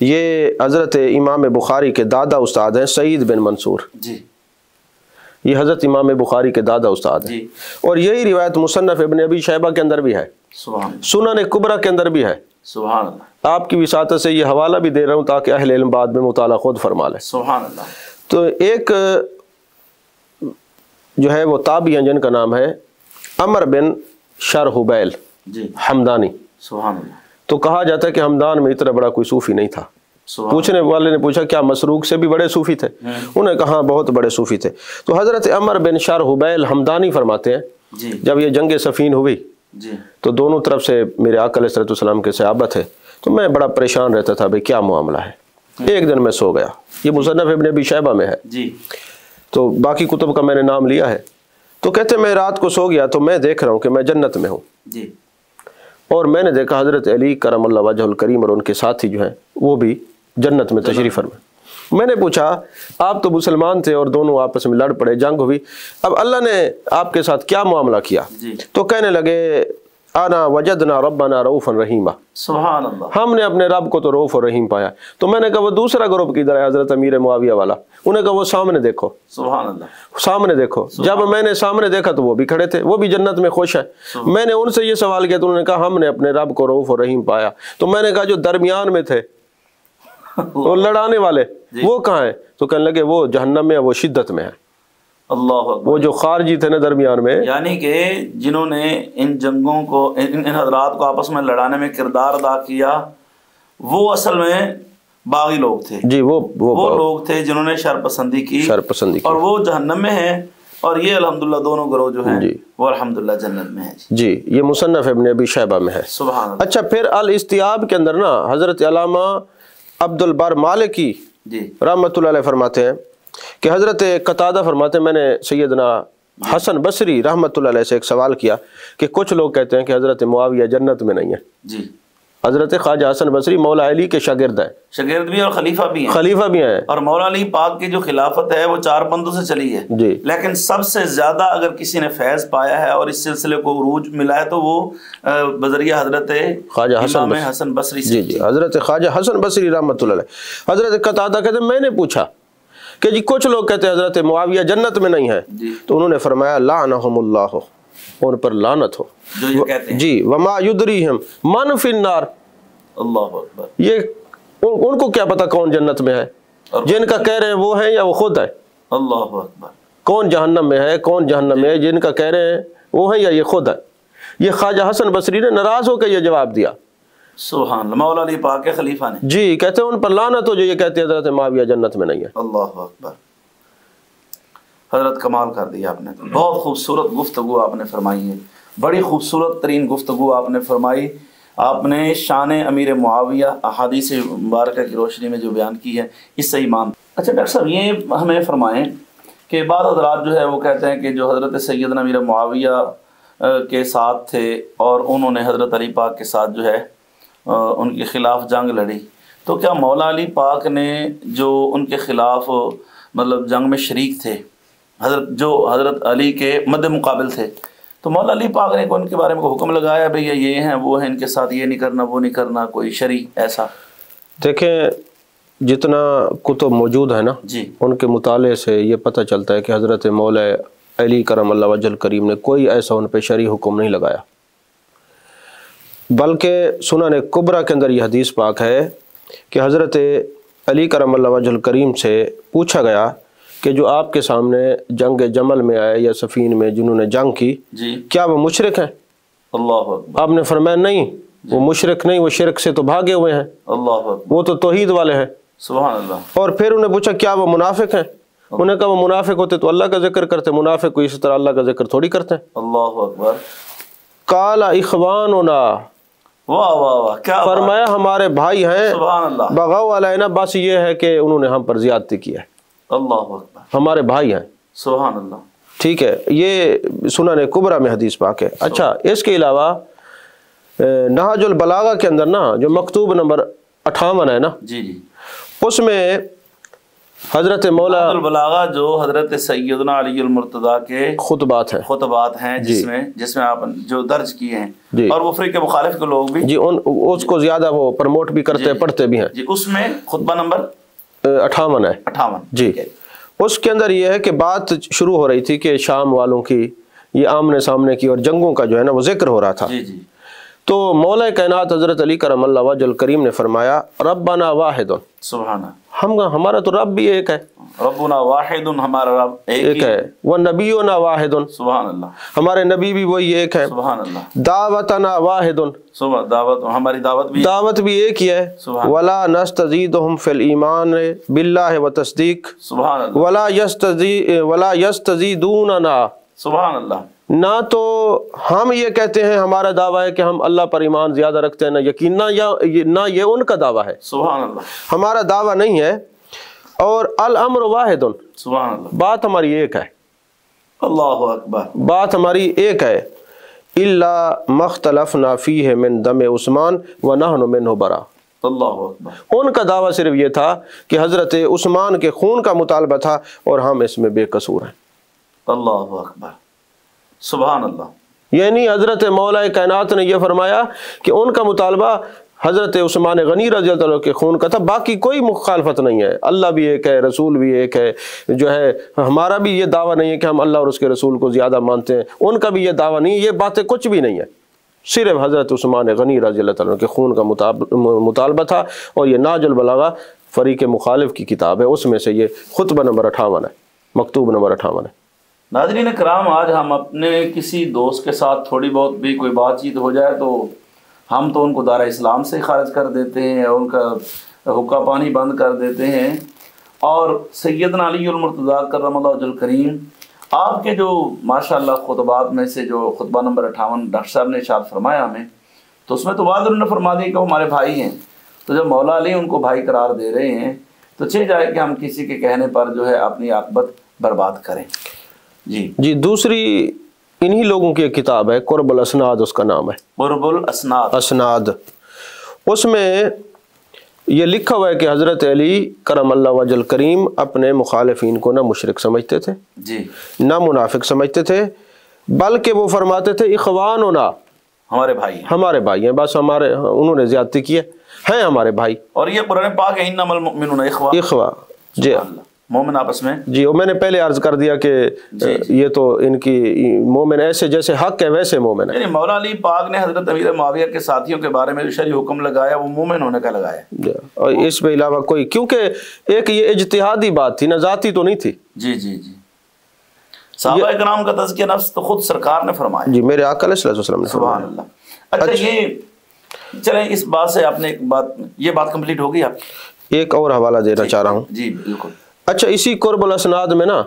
یہ حضرت امام بخاری کے دادا استاد ہیں سعید بن منصور، جی یہ حضرت امام بخاری کے دادا استاد ہیں، جی اور یہی روایت مصنف ابن ابی شیبہ کے اندر بھی ہے، سبحان اللہ سنن کبریٰ کے اندر بھی ہے۔ سبحان اللہ آپ کی وساطت سے یہ حوالہ بھی دے رہا ہوں تاکہ اہل علم بعد میں مطالعہ خود فرما لیں۔ سبحان اللہ۔ تو ایک جو ہے وہ تابعی ہیں جن کا نام ہے عمر بن شرحبیل جی حمدانی، سبحان اللہ تو کہا جاتا ہے کہ ہمدان میں اتنا بڑا کوئی صوفی نہیں تھا۔ سبحان پوچھنے والے نے پوچھا کیا مسروق سے بھی بڑے صوفی تھے؟ انہوں نے کہا بہت بڑے صوفی تھے۔ تو حضرت عمر بن شرحبیل حمدانی فرماتے ہیں جی جب یہ جنگ صفین ہوئی جی تو دونوں طرف سے میرے آقا علیہ السلام کے صحابہ تھے، تو میں بڑا پریشان رہتا تھا بھئی کیا معاملہ ہے۔ ایک دن میں سو گیا، یہ مصنف ابن ابی شیبہ میں ہے، جی تو باقی کتب کا میں نے نام لیا ہے۔ تو کہتے میں رات کو سو گیا تو میں دیکھ رہا ہوں کہ میں جنت میں ہوں، جی اور میں نے دیکھا حضرت علی کرم اللہ وجہ الکریم اور ان کے ساتھی جو ہیں وہ بھی جنت میں تشریف فرما۔ میں نے پوچھا آپ تو مسلمان تھے اور دونوں آپس میں لڑ پڑے، جنگ ہوئی، اب اللہ نے آپ کے ساتھ کیا معاملہ کیا؟ جی تو کہنے لگے انا وجدنا ربنا رؤوفا رحیما، سبحان اللہ ہم نے اپنے رب کو تو رؤوف اور رحیم پایا۔ تو میں نے کہا وہ دوسرا گروپ کدھر ہے حضرت امیر معاویہ والا؟ انہوں نے کہا وہ سامنے دیکھو، سبحان اللہ سامنے دیکھو۔ جب میں نے سامنے دیکھا تو وہ بھی کھڑے تھے، وہ بھی جنت میں خوش ہے۔ میں نے ان سے یہ سوال کیا تو انہوں نے کہا ہم نے اپنے رب کو رؤوف اور رحیم پایا۔ تو میں نے کہا جو درمیان میں تھے وہ لڑانے والے وہ کہاں ہیں؟ تو کہنے لگے وہ جہنم میں، وہ شدت میں ہے۔ اللہ اکبر۔ وہ جو خارجی تھے نا درمیان میں، یعنی کہ جنہوں نے ان جنگوں کو ان حضرات کو آپس میں لڑانے میں کردار ادا کیا وہ اصل میں باغی لوگ تھے، جی وہ لوگ تھے جنہوں نے شر پسندی کی اور وہ جہنم میں ہیں، اور یہ الحمدللہ دونوں گروہ جو ہیں وہ الحمدللہ جنت میں ہیں۔ جی یہ مصنف ابن ابی شیبہ میں ہے۔ سبحان اللہ۔ اچھا پھر الاستیاب کے اندر نا حضرت علامہ عبد البر مالکی جی رحمۃ اللہ علیہ فرماتے ہیں کہ حضرت قتادہ فرماتے ہیں میں نے سیدنا حسن بصری رحمۃ اللہ علیہ سے ایک سوال کیا کہ کچھ لوگ کہتے ہیں کہ حضرت معاویہ جنت میں نہیں ہے۔ جی حضرت خواجہ حسن بصری مولا علی کے شاگرد ہیں، شاگرد بھی اور خلیفہ بھی ہیں، خلیفہ بھی ہیں، اور مولا علی پاک کی جو خلافت ہے وہ 4 بندوں سے چلی ہے جی، لیکن سب سے زیادہ اگر کسی نے فیض پایا ہے اور اس سلسلے کو عروج ملا ہے تو وہ بذریعہ حضرت خواجہ امام حسن بصری سے۔ جی جی حضرت خواجہ حسن بصری رحمۃ اللہ علیہ۔ حضرت قتادہ کہتے ہیں میں نے پوچھا کہ جی کچھ لوگ کہتے ہیں حضرت معاویہ جنت میں نہیں ہے، تو انہوں نے فرمایا لعنہم اللہ، ان پر لعنت ہو، جو یہ کہتے ہیں جی وما یدریہم من فی النار، اللہ اکبر، یہ ان کو کیا پتا کون جنت میں ہے؟ جن کا کہہ رہے ہیں وہ ہیں یا وہ خود ہے؟ اللہ اکبر، کون جہنم میں ہے کون جہنم میں ہے، جن کا کہہ رہے ہیں وہ ہیں یا یہ خود ہے؟ یہ خواجہ حسن بصری نے ناراض ہو کے یہ جواب دیا۔ سبحان اللہ، مولا علی پاک کے خلیفہ نے، جی کہتے ہیں ان پر لعنت ہو جو یہ کہتے ہیں حضرت معاویہ جنت میں نہیں ہے۔ اللہ اکبر، حضرت کمال کر دیا آپ نے، بہت خوبصورت گفتگو آپ نے فرمائی ہے، بڑی خوبصورت ترین گفتگو آپ نے فرمائی۔ آپ نے شان امیر معاویہ احادیث مبارکہ کی روشنی میں جو بیان کی ہے اس سے ایمان۔ اچھا ڈاکٹر صاحب یہ ہمیں فرمائیں کہ بعض حضرات جو ہے وہ کہتے ہیں کہ جو حضرت سیدنا امیر معاویہ کے ساتھ تھے اور انہوں نے حضرت علی پاک کے ساتھ جو ہے ان کے خلاف جنگ لڑی، تو کیا مولا علی پاک نے جو ان کے خلاف مطلب جنگ میں شریک تھے جو حضرت علی کے مد مقابل تھے، تو مولا علی پاک نے ان کے بارے میں کوئی حکم لگایا بھئی یہ ہیں وہ ہیں ان کے ساتھ یہ نہیں کرنا وہ نہیں کرنا، کوئی شرعی ایسا؟ دیکھیں جتنا کتب موجود ہے نا جی ان کے مطالعے سے یہ پتہ چلتا ہے کہ حضرت مولا علی کرم اللہ وجہ الکریم نے کوئی ایسا ان پہ شرعی حکم نہیں لگایا، بلکہ سنن کبریٰ کے اندر یہ حدیث پاک ہے کہ حضرت علی کرم اللہ وجہ الکریم سے پوچھا گیا کہ جو آپ کے سامنے جنگ جمل میں آئے یا سفین میں جنہوں نے جنگ کی جی کیا وہ مشرک ہیں؟ اللہ اکبر، آپ نے فرمایا نہیں وہ مشرک نہیں، وہ شرک سے تو بھاگے ہوئے ہیں، اللہ اکبر، وہ تو توحید والے ہیں۔ سبحان اللہ۔ اور پھر انہیں پوچھا کیا وہ منافق ہیں؟ انہوں نے کہا وہ منافق ہوتے تو اللہ کا ذکر کرتے، منافق کو اسی طرح اللہ کا ذکر تھوڑی کرتے ہیں۔ اللہ اکبر۔ قال اخواننا، واہ واہ واہ، کیا فرمایا ہمارے بھائی ہیں، سبحان اللہ، بغوا علینا، بس یہ ہے کہ انہوں نے ہم پر زیادتی کی ہے، اللہ اکبر، ہمارے بھائی ہیں، سبحان اللہ، ٹھیک ہے، یہ سنن کبریٰ میں حدیث پاک ہے۔ اچھا، اس کے علاوہ نہج البلاغہ کے اندر نا جو مکتوب نمبر 58 ہے نا، جی جی، اس میں حضرت مولا البلاغہ جو حضرت سیدنا علی المرتضیٰ کے خطبات ہیں، خطبات ہیں، جس میں آپ جو درج کیے ہیں، جی، اور وہ فرقے مخالف کے لوگ بھی جی اس کو زیادہ وہ پروموٹ بھی کرتے ہیں، پڑھتے بھی ہیں، جی، اس میں خطبہ نمبر 58 ہے 58، جی۔ اس کے اندر یہ ہے کہ بات شروع ہو رہی تھی کہ شام والوں کی یہ آمنے سامنے کی اور جنگوں کا جو ہے نا وہ ذکر ہو رہا تھا، جی جی، تو مولا کائنات حضرت علی کرم اللہ وجہ الکریم نے فرمایا ربنا واحد، سبحان اللہ، ہمارا تو رب بھی ایک ہے، ربنا واحد، ہمارا رب ایک ہے، ونبینا واحد، سبحان اللہ، ہمارے نبی بھی وہی ایک ہے، سبحان اللہ، دعوتنا واحد، دعوت، ہماری دعوت بھی ایک ہی ہے، ولا نستزیدہم فی الایمان باللہ وتصدیق، سبحان اللہ، ولا یستزیدوننا، سبحان اللہ، نہ تو ہم یہ کہتے ہیں ہمارا دعویٰ ہے کہ ہم اللہ پر ایمان زیادہ رکھتے ہیں، نہ یقین، نہ یہ ان کا دعویٰ ہے، سبحان اللہ، ہمارا دعویٰ نہیں ہے، اور الامر واحد، سبحان اللہ، بات ہماری ایک ہے، اللہ اکبر، بات ہماری ایک ہے، الا مختلفنا فیہ من دم عثمان ونحن منہ برا، اللہ اکبر، ان کا دعویٰ صرف یہ تھا کہ حضرت عثمان کے خون کا مطالبہ تھا اور ہم اس میں بے قصور ہیں، اللہ اکبر، سبحان اللہ، یعنی حضرت مولا کائنات نے یہ فرمایا کہ ان کا مطالبہ حضرت عثمان غنی رضی اللہ عنہ کے خون کا تھا، باقی کوئی مخالفت نہیں ہے، اللہ بھی ایک ہے، رسول بھی ایک ہے، جو ہے ہمارا بھی یہ دعویٰ نہیں ہے کہ ہم اللہ اور اس کے رسول کو زیادہ مانتے ہیں، ان کا بھی یہ دعویٰ نہیں ہے، یہ باتیں کچھ بھی نہیں ہے، صرف حضرت عثمان غنی رضی اللہ عنہ کے خون کا مطالبہ تھا، اور یہ نہج البلاغہ فریق مخالف کی کتاب ہے، اس میں سے یہ خطبہ نمبر 58 ہے، مکتوب نمبر 58 ہے۔ ناظرین کرام، آج ہم اپنے کسی دوست کے ساتھ تھوڑی بہت بھی کوئی بات چیت ہو جائے تو ہم تو ان کو دار اسلام سے خارج کر دیتے ہیں، اور ان کا حقہ پانی بند کر دیتے ہیں، اور سیدنا علی المرتضیٰ کرم اللہ وجہ الکریم آپ کے جو ماشاءاللہ خطبات میں سے جو خطبہ نمبر 58 ڈاکٹر صاحب نے ارشاد فرمایا ہمیں، تو اس میں تو واضح انہوں نے فرما دیا کہ وہ ہمارے بھائی ہیں، تو جب مولا علی ان کو بھائی قرار دے رہے ہیں تو چاہیے جائے کہ ہم کسی کے کہنے پر جو ہے اپنی عاقبت برباد کریں۔ جی، دوسری انہی لوگوں کی ایک کتاب ہے، قرب الاسناد اس کا نام ہے، قرب اسناد، اس میں یہ لکھا ہوا ہے کہ حضرت علی کرم اللہ وجہ الکریم اپنے مخالفین کو نہ مشرک سمجھتے تھے، جی، نہ منافق سمجھتے تھے، بلکہ وہ فرماتے تھے اخواننا، ہمارے بھائی ہیں، بس ہمارے انہوں نے زیادتی کی ہے ہمارے بھائی، اور یہ قرآن پاک ہے انما المؤمنون اخوہ، جی، مومن آپس میں، جی، اور میں نے پہلے عرض کر دیا کہ یہ تو ان کی مومن ایسے جیسے حق ہے ویسے مومن ہے، یعنی مولا علی پاک نے حضرت امیر معاویہ کے ساتھیوں کے بارے میں جو شرعی حکم لگایا وہ مومن ہونے کا لگایا، اور اس پہ علاوہ کوئی، کیونکہ ایک یہ اجتہادی بات تھی نا، ذاتی تو نہیں تھی۔ جی جی جی، صحابہ کرام کا تزکیہ نفس تو خود سرکار نے فرمایا، جی، میرے آقا علیہ السلام نے سبحان اللہ۔ اچھا، یہ چلیں اس بات سے آپ نے یہ بات کمپلیٹ ہوگی، آپ ایک اور حوالہ دینا چاہ رہا ہوں۔ جی بالکل۔ اچھا، اسی قرب الاسناد میں نا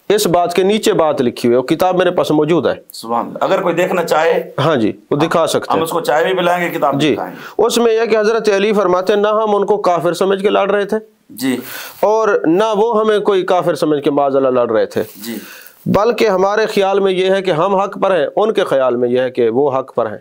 اس بات کے نیچے بات لکھی ہوئی ہے، وہ کتاب میرے پاس موجود ہے، سبحان اللہ، اگر کوئی دیکھنا چاہے ہاں جی وہ دکھا سکتے ہیں، ہم اس کو چائے بھی پلائیں گے، کتاب جی، اس میں یہ کہ حضرت علی فرماتے ہیں نہ ہم ان کو کافر سمجھ کے لڑ رہے تھے، جی، اور نہ وہ ہمیں کوئی کافر سمجھ کے معاذ اللہ لڑ رہے تھے، جی، بلکہ ہمارے خیال میں یہ ہے کہ ہم حق پر ہیں، ان کے خیال میں یہ ہے کہ وہ حق پر ہیں،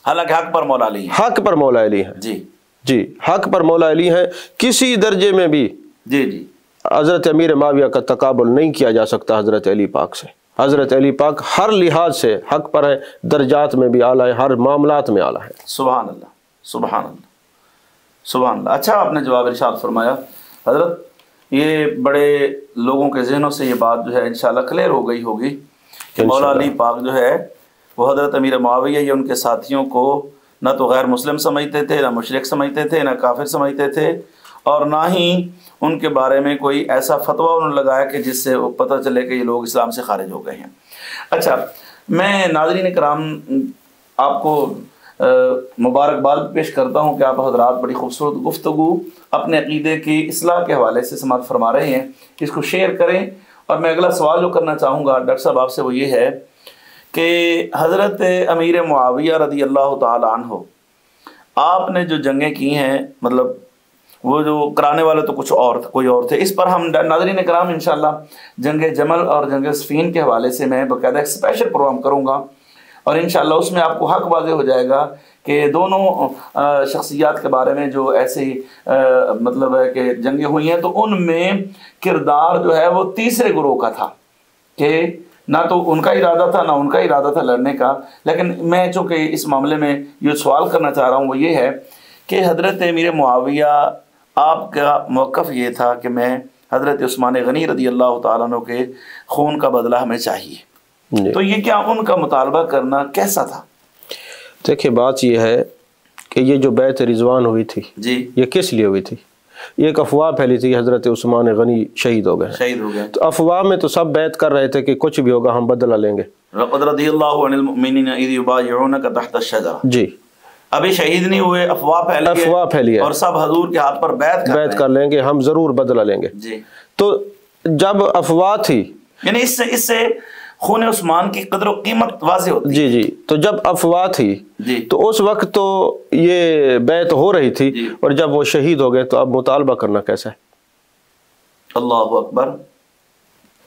حالانکہ حق پر مولا علی ہے، حق پر مولا علی ہے، جی جی، حق پر مولا علی ہے، کسی درجے میں بھی جی جی حضرت امیر معاویہ کا تقابل نہیں کیا جا سکتا حضرت علی پاک سے، حضرت علی پاک ہر لحاظ سے حق پر ہے، درجات میں بھی اعلیٰ ہے، ہر معاملات میں اعلیٰ ہے، سبحان اللہ، سبحان اللہ، سبحان اللہ۔ اچھا، آپ نے جواب ارشاد فرمایا حضرت، یہ بڑے لوگوں کے ذہنوں سے یہ بات جو ہے انشاءاللہ کلیئر ہو گئی ہوگی کہ مولا علی پاک جو ہے وہ حضرت امیر معاویہ یا ان کے ساتھیوں کو نہ تو غیر مسلم سمجھتے تھے، نہ مشرک سمجھتے تھے، نہ کافر سمجھتے تھے، اور نہ ہی ان کے بارے میں کوئی ایسا فتویٰ انہوں نے لگایا کہ جس سے پتہ چلے کہ یہ لوگ اسلام سے خارج ہو گئے ہیں۔ اچھا، میں ناظرین کرام آپ کو مبارکباد پیش کرتا ہوں کہ آپ حضرات بڑی خوبصورت گفتگو اپنے عقیدے کی اصلاح کے حوالے سے سماعت فرما رہے ہیں، اس کو شیئر کریں۔ اور میں اگلا سوال جو کرنا چاہوں گا ڈاکٹر صاحب آپ سے وہ یہ ہے کہ حضرت امیر معاویہ رضی اللہ تعالی عنہ آپ نے جو جنگیں کی ہیں، مطلب وہ جو کرانے والے تو کچھ اور کوئی اور تھے، اس پر ہم ناظرین کرام انشاءاللہ جنگ جمل اور جنگ صفین کے حوالے سے میں باقاعدہ ایک اسپیشل پروگرام کروں گا، اور انشاءاللہ اس میں آپ کو حق واضح ہو جائے گا کہ دونوں شخصیات کے بارے میں جو ایسی مطلب ہے کہ جنگیں ہوئی ہیں، تو ان میں کردار جو ہے وہ تیسرے گروہ کا تھا، کہ نہ تو ان کا ارادہ تھا نہ ان کا ارادہ تھا لڑنے کا۔ لیکن میں چونکہ اس معاملے میں یہ سوال کرنا چاہ رہا ہوں وہ یہ ہے کہ حضرت امیر معاویہ آپ کا موقف یہ تھا کہ میں حضرت عثمان غنی رضی اللہ تعالیٰ عنہ کے خون کا بدلہ ہمیں چاہیے، تو یہ کیا ان کا مطالبہ کرنا کیسا تھا؟ دیکھیے بات یہ ہے کہ یہ جو بیعت رضوان ہوئی تھی جی یہ کس لیے ہوئی تھی؟ یہ ایک افواہ پھیلی تھی حضرت عثمان غنی شہید ہو گئے، تو افواہ میں تو سب بیعت کر رہے تھے کہ کچھ بھی ہوگا ہم بدلہ لیں گے۔ لقد رضی اللہ عن المؤمنین اذ یبایعونک تحت الشجرہ، جی ابھی شہید نہیں ہوئے، افواہ پھیلی ہے اور سب حضور کے ہاتھ پر بیعت کر لیں گے، ہم ضرور بدلہ لیں گے۔ جی تو جب افواہ تھی، یعنی اس سے خون عثمان کی قدر و قیمت واضح ہوتی جی جی، تو جب افواہ تھی تو اس وقت تو یہ بیعت ہو رہی تھی، اور جب وہ شہید ہو گئے تو اب مطالبہ کرنا کیسا ہے؟ اللہ اکبر۔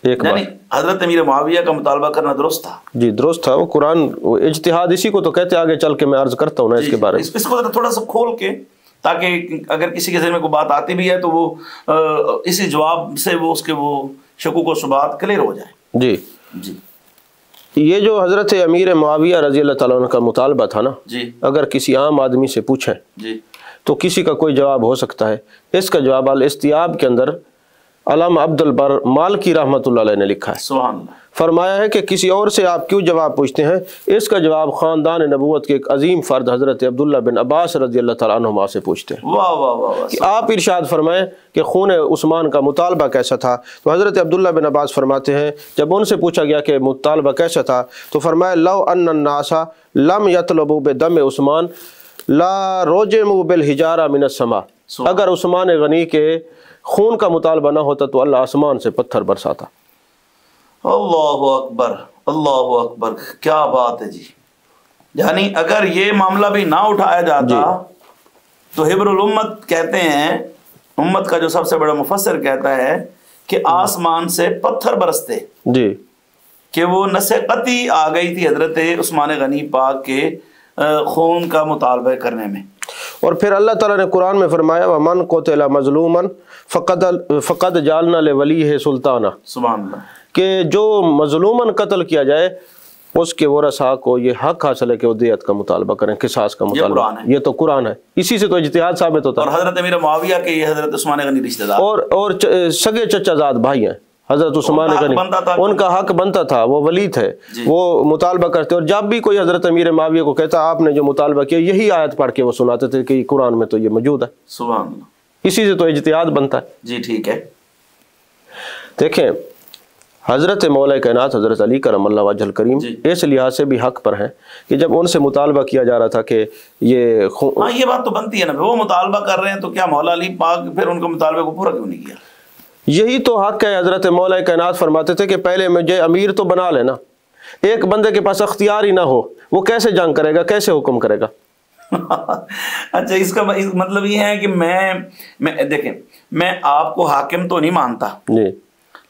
ایک یعنی حضرت امیر معاویہ کا مطالبہ کرنا درست تھا؟ جی درست تھا، وہ قرآن اجتہاد اسی کو تو کہتے، آگے چل کے میں عرض کرتا ہوں نا اس کے بارے میں، اس کو تھوڑا سا کھول کے، تاکہ اگر کسی کے ذہن میں کوئی بات آتی بھی ہے تو وہ اسی جواب سے وہ اس کے وہ شکوک و شبہات کلیئر ہو جائے۔ جی جی، یہ جو حضرت امیر معاویہ رضی اللہ تعالیٰ عنہ کا مطالبہ تھا نا، جی اگر کسی عام آدمی سے پوچھیں جی تو کسی کا کوئی جواب ہو سکتا ہے۔ اس کا جواب الاستیاب کے اندر علامہ عبد البر مالکی رحمۃ اللہ علیہ نے لکھا ہے، سبحان اللہ، فرمایا ہے کہ کسی اور سے آپ کیوں جواب پوچھتے ہیں؟ اس کا جواب خاندان نبوت کے ایک عظیم فرد حضرت عبداللہ بن عباس رضی اللہ تعالیٰ عنہما سے پوچھتے ہیں۔ واہ واہ واہ، کہ آپ ارشاد فرمائیں کہ خون عثمان کا مطالبہ کیسا تھا؟ تو حضرت عبداللہ بن عباس فرماتے ہیں جب ان سے پوچھا گیا کہ مطالبہ کیسا تھا تو فرمایا لو ان الناس لم یطلبوا بدم عثمان لا رجموا بالحجارہ من السماء، اگر عثمان غنی کے خون کا مطالبہ نہ ہوتا تو اللہ آسمان سے پتھر برساتا۔ اللہ اکبر، اللہ اکبر، کیا بات ہے جی۔ یعنی اگر یہ معاملہ بھی نہ اٹھایا جاتا تو حبر الامت کہتے ہیں، امت کا جو سب سے بڑا مفسر کہتا ہے کہ آسمان سے پتھر برستے، جی، کہ وہ نس قطعی آ گئی تھی حضرت عثمان غنی پاک کے خون کا مطالبہ کرنے میں۔ اور پھر اللہ تعالیٰ نے قرآن میں فرمایا وَمَنْ قُتِلَ مَظْلُومًا فَقَدْ جَعَلْنَا لِوَلِيِّهِ سُلْطَانًا، سبحان اللہ، کہ جو مظلوماً قتل کیا جائے اس کے ورثاء کو یہ حق حاصل ہے کہ وہ دیت کا مطالبہ کریں، قصاص کا مطالبہ، یہ تو قرآن ہے، اسی سے تو اجتہاد ثابت ہوتا ہے۔ اور حضرت امیر معاویہ کے یہ حضرت عثمان غنی رشتہ دار اور سگے چچا زاد بھائی ہیں حضرت عثمان غنی، ان کا حق بنتا تھا، وہ ولی تھے، وہ مطالبہ کرتے، اور جب بھی کوئی حضرت امیر معاویہ کو کہتا آپ نے جو مطالبہ کیا، یہی آیت پڑھ کے وہ سناتے تھے کہ قرآن میں تو یہ موجود ہے، سبحان اللہ، اسی سے تو اجتہاد بنتا ہے۔ جی ٹھیک ہے، دیکھیں حضرت مولا کائنات حضرت علی کرم اللہ وجہ الکریم اس لحاظ سے بھی حق پر ہیں کہ جب ان سے مطالبہ کیا جا رہا تھا کہ یہ یہ بات تو بنتی ہے نا، وہ مطالبہ کر رہے ہیں تو کیا مولا علی پاک پھر ان کے مطالبے کو پورا کیوں نہیں کیا؟ یہی تو حق ہے۔ حضرت مولا کائنات فرماتے تھے کہ پہلے مجھے امیر تو بنا لینا، ایک بندے کے پاس اختیار ہی نہ ہو وہ کیسے جنگ کرے گا، کیسے حکم کرے گا؟ اچھا، اس کا مطلب یہ ہے کہ میں دیکھیں میں آپ کو حاکم تو نہیں مانتا جی،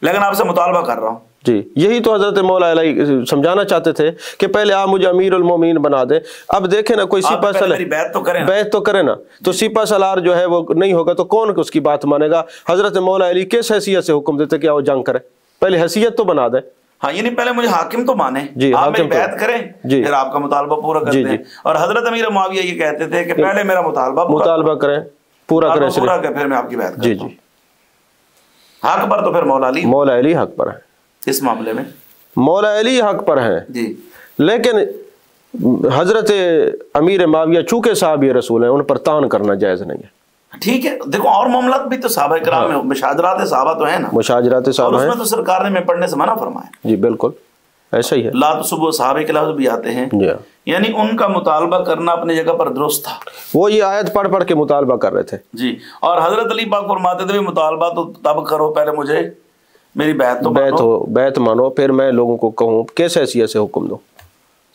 لیکن آپ سے مطالبہ کر رہا ہوں، جی، یہی تو حضرت مولا علیہ سمجھانا چاہتے تھے کہ پہلے آپ مجھے امیر المومنین بنا دیں۔ اب دیکھیں نا کوئی سپہ سالار بیعت تو کرے نا، تو سپہ سالار جو ہے وہ نہیں ہوگا تو کون اس کی بات مانے گا؟ حضرت مولا علی کس حیثیت سے حکم دیتے کہ وہ جنگ کرے؟ پہلے حیثیت تو بنا دیں، ہاں، یعنی پہلے مجھے حاکم تو مانے، جی، آپ میری بیعت کریں، پھر آپ کا مطالبہ پورا کرتے ہیں۔ اور حضرت امیر معاویہ یہ کہتے تھے کہ پہلے میرا مطالبہ کریں، پورا کریں، پھر میں آپ کی بیعت کرتا ہوں۔ جی جی، حق پر تو پھر مولا علی حق پر ہیں، اس معاملے میں مولا علی حق پر ہیں جی، لیکن حضرت امیر معاویہ چونکہ صحابی رسول ہیں ان پر تان کرنا جائز نہیں ہے۔ ٹھیک ہے، دیکھو اور معاملات بھی تو صحابہ کرام میں مشاجرات صحابہ تو ہیں نا، مشاجرات صحابہ ہیں، اور اس میں تو سرکار نے میں پڑھنے سے منع فرمایا۔ جی بالکل ایسا ہی ہے، لا تصبوا صحابہ کے لفظ بھی آتے ہیں، یعنی ان کا مطالبہ کرنا اپنی جگہ پر درست تھا، وہ یہ آیت پڑھ پڑھ کے مطالبہ کر رہے تھے جی۔ اور حضرت علی پاک فرماتے تھے مطالبہ تو تب کرو پہلے مجھے میری بیعت مانو، پھر میں لوگوں کو کہوں کیسے حیثیت سے حکم دو۔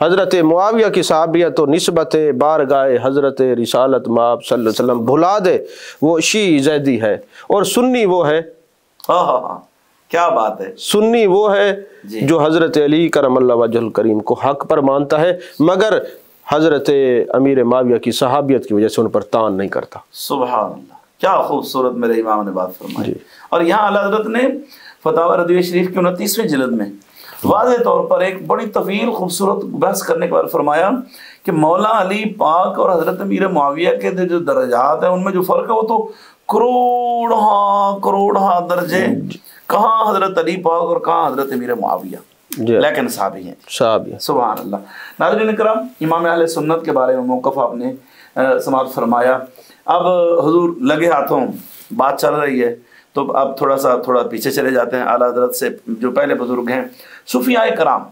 حضرت معاویہ کی صحابیت و نسبت بارگاہ حضرت رسالت مآب صلی اللہ علیہ وسلم بھلا دے، وہ شیعی زیدی ہے، اور سنی وہ ہے، ہاں کیا بات ہے، سنی وہ ہے جو حضرت علی کرم اللہ وجہ الکریم کو حق پر مانتا ہے، مگر حضرت امیر معاویہ کی صحابیت کی وجہ سے ان پر تان نہیں کرتا۔ سبحان اللہ، کیا خوبصورت میرے امام نے بات فرمائی۔ اور یہاں اعلیٰ حضرت نے فتاوی رضویہ شریف کی 29ویں جلد میں واضح طور پر ایک بڑی طویل خوبصورت بحث کرنے کے بعد فرمایا کہ مولا علی پاک اور حضرت امیر معاویہ کے جو درجات ہیں ان میں جو فرق ہے وہ تو کروڑہا درجے، کہاں حضرت علی پاک اور کہاں حضرت امیر معاویہ، لیکن صحابی ہیں، صحابی، سبحان اللہ۔ ناظرین کرام، امام اہل سنت کے بارے میں موقف آپ نے سماعت فرمایا۔ اب حضور لگے ہاتھوں بات چل رہی ہے تو اب تھوڑا پیچھے چلے جاتے ہیں اعلیٰ حضرت سے جو پہلے بزرگ ہیں، صوفیاء کرام،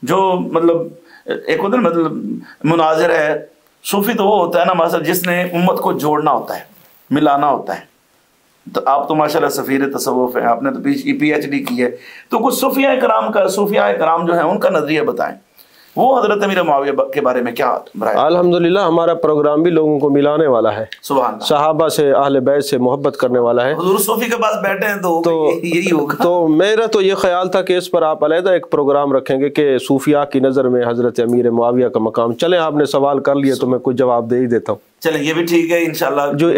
جو مطلب ایک ہوتا ہے مطلب مناظر ہے۔ صوفی تو وہ ہوتا ہے نا مثلا جس نے امت کو جوڑنا ہوتا ہے، ملانا ہوتا ہے۔ تو آپ تو ماشاءاللہ سفیر تصوف ہیں، آپ نے تو پی ایچ ڈی کی ہے، تو کچھ صوفیاء کرام جو ہیں ان کا نظریہ بتائیں، وہ حضرت امیر معاویہ کے بارے میں کیا برائے؟ الحمدللہ ہمارا پروگرام بھی لوگوں کو ملانے والا ہے، سبحان اللہ، صحابہ سے، اہل بیت سے محبت کرنے والا ہے۔ حضور صوفی کے پاس بیٹھے ہیں تو یہی ہوگا۔ تو میرا تو یہ خیال تھا کہ اس پر آپ علیحدہ ایک پروگرام رکھیں گے کہ صوفیاء کی نظر میں حضرت امیر معاویہ کا مقام۔ چلیں آپ نے سوال کر لیا تو میں کچھ جواب دے ہی دیتا ہوں۔ چلیں یہ بھی ٹھیک ہے انشاءاللہ، جو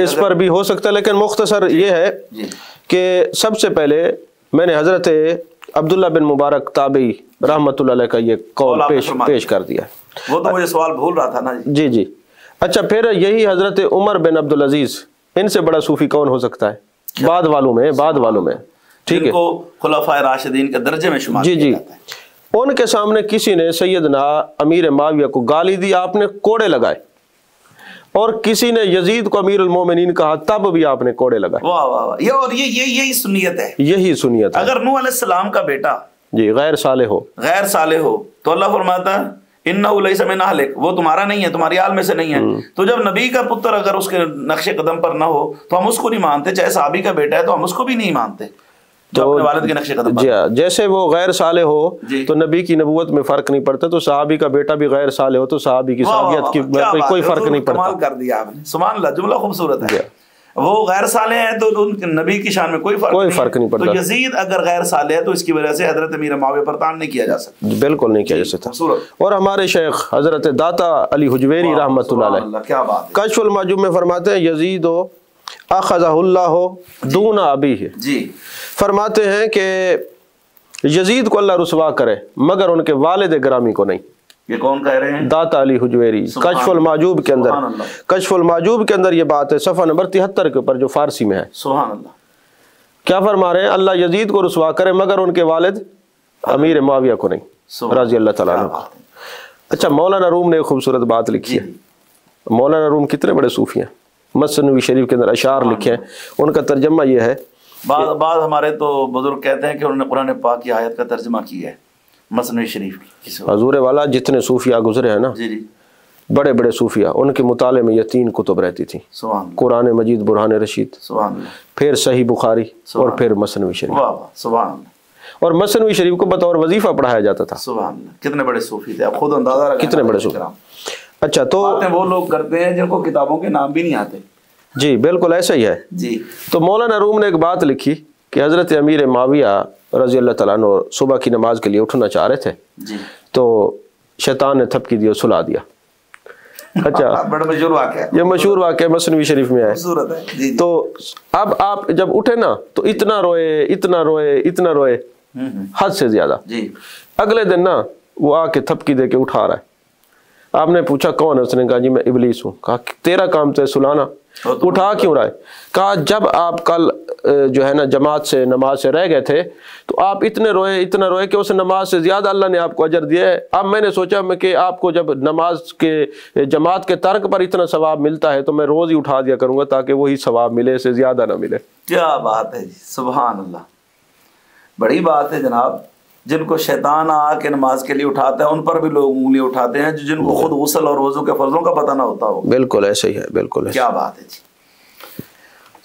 اس پر بھی ہو سکتا ہے، لیکن مختصر یہ ہے کہ سب سے پہلے میں نے حضرت عبداللہ بن مبارک تابعی رحمۃ اللہ علیہ کا یہ قول پیش کر دیا۔ وہ تو مجھے سوال بھول رہا تھا نا جی۔ اچھا، پھر یہی حضرت عمر بن عبدالعزیز، ان سے بڑا صوفی کون ہو سکتا ہے؟ بعد والوں میں ٹھیک ہے، کو خلفائے راشدین کے درجے میں شمار کیا جاتا ہے۔ ان کے سامنے کسی نے سیدنا امیر معاویہ کو گالی دی، آپ نے کوڑے لگائے، اور کسی نے یزید کو امیر المومنین کہا، تب بھی آپ نے کوڑے لگائے۔ واہ واہ واہ، یہی سنیت ہے، یہی سنیت ہے۔ اگر نوح علیہ السلام کا بیٹا غیر صالح ہو تو اللہ فرماتا ہے انہ لیس من اہلک، وہ تمہارا نہیں ہے، تمہاری آل میں سے نہیں ہے۔ تو جب نبی کا پتر اگر اس کے نقش قدم پر نہ ہو تو ہم اس کو نہیں مانتے، چاہے صحابی کا بیٹا ہے تو ہم اس کو بھی نہیں مانتے جو اپنے والد کے نقش قدم پر۔ جیسے وہ غیر صالح ہو تو نبی کی نبوت میں فرق نہیں پڑتا، تو صحابی کا بیٹا بھی غیر صالح ہو تو صحابی کی صحابیت کی کوئی فرق نہیں پڑتا۔ کمال کر دیا آپ نے، سبحان اللہ، جملہ خوبصورت ہے۔ وہ غیر صالح ہیں تو ان کے نبی کی شان میں کوئی فرق نہیں پڑتا۔ تو یزید اگر غیر صالح ہے تو اس کی وجہ سے حضرت امیر معاویہ پر تان نہیں کیا جا سکتا، بالکل نہیں کیا جا سکتا۔ اور ہمارے شیخ حضرت داتا علی حجویری رحمۃ اللہ علیہ کیا بات ہے، کشف المعجوب میں فرماتے ہیں یزید اخذہ اللہ دون ابیہ، فرماتے ہیں کہ یزید کو اللہ رسوا کرے مگر ان کے والد گرامی کو نہیں۔ یہ کون کہہ رہے ہیں؟ داتا علی حجویری، کشف المعجوب کے اندر یہ بات ہے، صفحہ نمبر 73 کے اوپر جو فارسی میں ہے۔ سبحان اللہ، کیا فرما رہے ہیں؟ اللہ یزید کو رسوا کرے مگر ان کے والد امیر معاویہ کو نہیں، رضی اللہ تعالیٰ عنہ۔ اچھا، مولانا روم نے ایک خوبصورت بات لکھی ہے۔ مولانا روم کتنے بڑے صوفی ہیں، مثنوی شریف کے اندر اشعار لکھے ہیں، ان کا ترجمہ یہ ہے۔ بعض ہمارے تو بزرگ کہتے ہیں کہ انہوں نے قرآن پاک کی آیت کا ترجمہ کیا ہے مثنوی شریف کی۔ حضور والا جتنے صوفیاء گزرے ہیں نا، بڑے بڑے صوفیاء، ان کے مطالعے میں یہ 3 کتب رہتی تھیں، قرآن مجید، برہان رشید، پھر صحیح بخاری، اور پھر مثنوی شریف۔ اور مثنوی شریف کو بطور وظیفہ پڑھایا جاتا تھا۔ سبحان اللہ، کتنے بڑے صوفی تھے، آپ خود اندازہ لگائیں کتنے بڑے صوفی۔ اچھا، تو وہ لوگ کرتے ہیں جن کو کتابوں کے نام بھی نہیں آتے۔ جی بالکل ایسا ہی ہے جی۔ تو مولانا روم نے ایک بات لکھی کہ حضرت امیر معاویہ رضی اللہ تعالیٰ عنہ صبح کی نماز کے لیے اٹھنا چاہ رہے تھے، تو شیطان نے تھپکی دی اور سلا دیا۔ اچھا، بڑا مشہور واقعہ، یہ مشہور واقعہ مثنوی شریف میں ہے۔ تو اب آپ جب اٹھے نا تو اتنا روئے حد سے زیادہ۔ اگلے دن نا وہ آ کے تھپکی دے کے اٹھا رہا ہے۔ آپ نے پوچھا کون ہے؟ اس نے کہا جی میں ابلیس ہوں۔ کہا تیرا کام تو ہے سلانا، اٹھا کیوں رہا ہے؟ کہا جب آپ کل جو ہے نا جماعت سے نماز سے رہ گئے تھے تو آپ اتنا روئے کہ اس نماز سے زیادہ اللہ نے آپ کو اجر دیا ہے۔ اب میں نے سوچا کہ آپ کو جب نماز کے جماعت کے ترک پر اتنا ثواب ملتا ہے تو میں روز ہی اٹھا دیا کروں گا تاکہ وہی ثواب ملے، سے زیادہ نہ ملے۔ کیا بات ہے جی، سبحان اللہ، بڑی بات ہے جناب۔ جن کو شیطان آ کے نماز کے لیے اٹھاتا ہے ان پر بھی لوگ انگلی اٹھاتے ہیں جن کو خود غسل اور وضو کے فرضوں کا پتہ نہ ہوتا ہو۔ بالکل ایسا ہی ہے، بالکل کیا بات ہے جی۔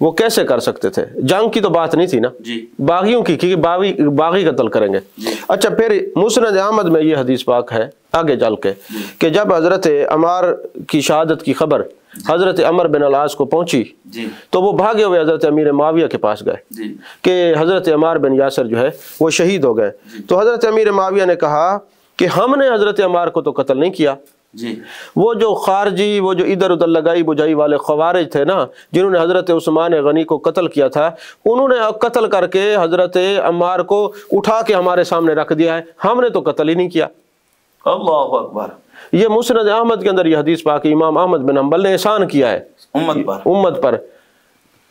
وہ کیسے کر سکتے تھے؟ جنگ کی تو بات نہیں تھی نا، جی باغیوں کی، کیونکہ باغی قتل کریں گے۔ اچھا، پھر مسند احمد میں یہ حدیث پاک ہے آگے چل کے کہ جب حضرت عمار کی شہادت کی خبر حضرت عمر بن العاص کو پہنچی تو وہ بھاگے ہوئے حضرت امیر معاویہ کے پاس گئے کہ حضرت عمار بن یاسر جو ہے وہ شہید ہو گئے۔ تو حضرت امیر معاویہ نے کہا کہ ہم نے حضرت عمار کو تو قتل نہیں کیا، وہ جو خارجی، وہ جو ادھر ادھر لگائی بجائی والے خوارج تھے نا، جنہوں نے حضرت عثمان غنی کو قتل کیا تھا، انہوں نے قتل کر کے حضرت عمار کو اٹھا کے ہمارے سامنے رکھ دیا ہے، ہم نے تو قتل ہی نہیں کیا۔ اللہ اکبر۔ یہ مسند احمد کے اندر یہ حدیث پاک امام احمد بن حنبل نے احسان کیا ہے امت پر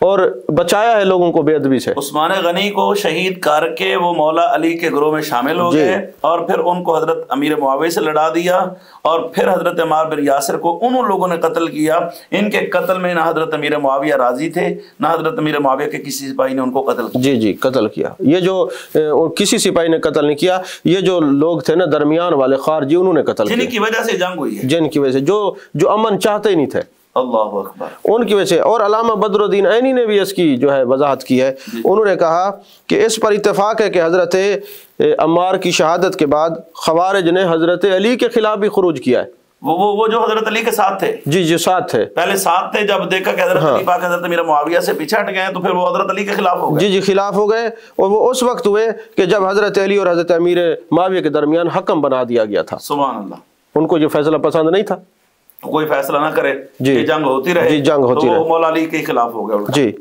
اور بچایا ہے لوگوں کو بے ادبی سے۔ عثمان غنی کو شہید کر کے وہ مولا علی کے گروہ میں شامل ہو گئے اور پھر ان کو حضرت امیر معاویہ سے لڑا دیا، اور پھر حضرت عمار بن یاسر کو انہوں لوگوں نے قتل کیا۔ ان کے قتل میں نہ حضرت امیر معاویہ راضی تھے، نہ حضرت امیر معاویہ کے کسی سپاہی نے ان کو قتل کیا۔ جی قتل کیا۔ یہ جو کسی سپاہی نے قتل نہیں کیا، یہ جو لوگ تھے نا درمیان والے خارجی، انہوں نے قتل کیا، جن کی وجہ سے جنگ ہوئی ہے، جن کی وجہ سے جو امن چاہتے ہی نہیں تھے، اللہ اکبر، ان کی وجہ سے۔ اور علامہ بدر الدین عینی نے بھی اس کی جو ہے وضاحت کی ہے، انہوں نے کہا کہ اس پر اتفاق ہے کہ حضرت عمار کی شہادت کے بعد خوارج نے حضرت علی کے خلاف بھی خروج کیا ہے۔ وہ جو حضرت علی کے ساتھ تھے، جی ساتھ تھے، پہلے ساتھ تھے، جب دیکھا کہ حضرت علی پاک حضرت امیر معاویہ سے پیچھے ہٹ گئے تو پھر وہ حضرت علی کے خلاف ہو گئے۔ جی خلاف ہو گئے، اور وہ اس وقت ہوئے کہ جب حضرت علی اور حضرت امیر معاویہ کے درمیان حکم بنا دیا گیا تھا۔ سبحان اللہ۔ ان کو جو فیصلہ پسند نہیں تھا، کوئی فیصلہ نہ کرے، جنگ ہوتی رہے، جنگ ہوتی رہے، تو مولا علی کے خلاف ہو گیا۔ جی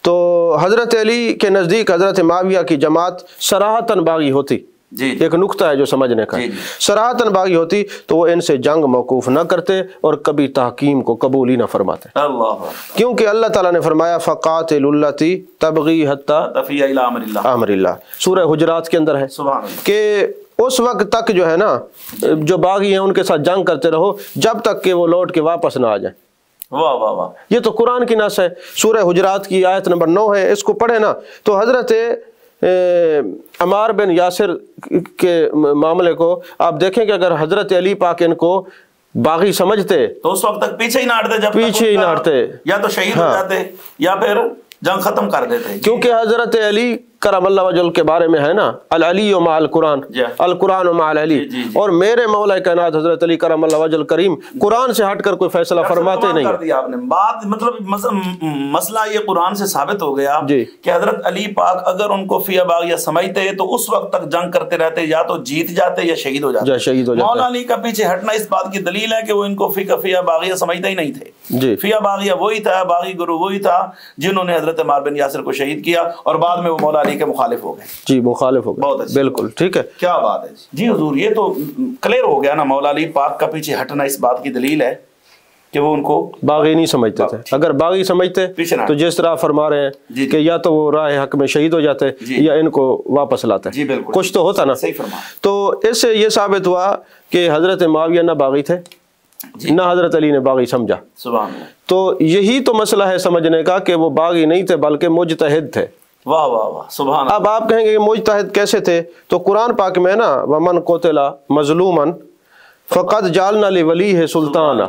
تو حضرت علی کے نزدیک حضرت معاویہ کی جماعت صراحتاً باغی ہوتی، ایک نقطہ ہے جو سمجھنے کا، صراحتاً باغی ہوتی تو وہ ان سے جنگ موقوف نہ کرتے اور کبھی تحکیم کو قبول ہی نہ فرماتے، کیونکہ اللہ تعالیٰ نے فرمایا فَقَاتِلُوا الَّتِي تَبْغِي حَتَّى تَفِيَ إِلَىٰ أَمْرِ اللَّهِ، سورہ حجرات کے اندر ہے کہ اس وقت تک جو ہے نا جو باغی ہیں ان کے ساتھ جنگ کرتے رہو جب تک کہ وہ لوٹ کے واپس نہ آ جائیں۔ واہ واہ واہ، یہ تو قرآن کی نص ہے، سورہ حجرات کی آیت نمبر 9 ہے، اس کو پڑھے نا تو حضرت عمار بن یاسر کے معاملے کو آپ دیکھیں کہ اگر حضرت علی پاک ان کو باغی سمجھتے تو اس وقت تک پیچھے ہی نہ ہٹتے، جب پیچھے ہی نہ ہٹتے، یا تو شہید ہو جاتے یا پھر جنگ ختم کر دیتے، کیونکہ حضرت علی کرم اللہ وجل کے بارے میں ہے نا العلی مع القرآن، القرآن مع العلی، اور میرے مولا کائنات حضرت علی کرم اللہ وجل کریم قرآن سے ہٹ کر کوئی فیصلہ فرماتے نہیں۔ کر دیا آپ نے بات، مطلب مسئلہ یہ قرآن سے ثابت ہو گیا کہ حضرت علی پاک اگر ان کو فی باغیہ سمجھتے تو اس وقت تک جنگ کرتے رہتے، یا تو جیت جاتے یا شہید ہو جاتے۔ مولا علی کا پیچھے ہٹنا اس بات کی دلیل ہے کہ وہ ان کو فی باغیہ سمجھتے ہی نہیں تھے۔ فی باغیہ وہی تھا، باغی گروہ وہی تھا جنہوں نے حضرت عمار بن یاسر کو شہید کیا اور بعد میں وہ مولا علی کے مخالف ہو گئے۔ جی مخالف ہو گئے، بالکل ٹھیک ہے، کیا بات ہے جی حضور، یہ تو کلیئر ہو گیا نا، مولا علی پاک کا پیچھے ہٹنا اس بات کی دلیل ہے کہ وہ ان کو باغی نہیں سمجھتے تھے۔ اگر باغی سمجھتے تو جس طرح فرما رہے ہیں کہ یا تو وہ راہ حق میں شہید ہو جاتے یا ان کو واپس لاتے، کچھ تو ہوتا نا۔ تو اس سے یہ ثابت ہوا کہ حضرت معاویہ نہ باغی تھے نہ حضرت علی نے باغی سمجھا۔ تو یہی تو مسئلہ ہے سمجھنے کا کہ وہ باغی نہیں تھے بلکہ مجتہد تھے۔ واہ واہ واہ، سبحان اللہ۔ اب آپ کہیں گے کہ مجتہد کیسے تھے؟ تو قرآن پاک میں نا وَمَنْ قُتِلَ مَظْلُومًا فَقَدْ جَعَلْنَا لِوَلِيِّهِ سُلْطَانًا،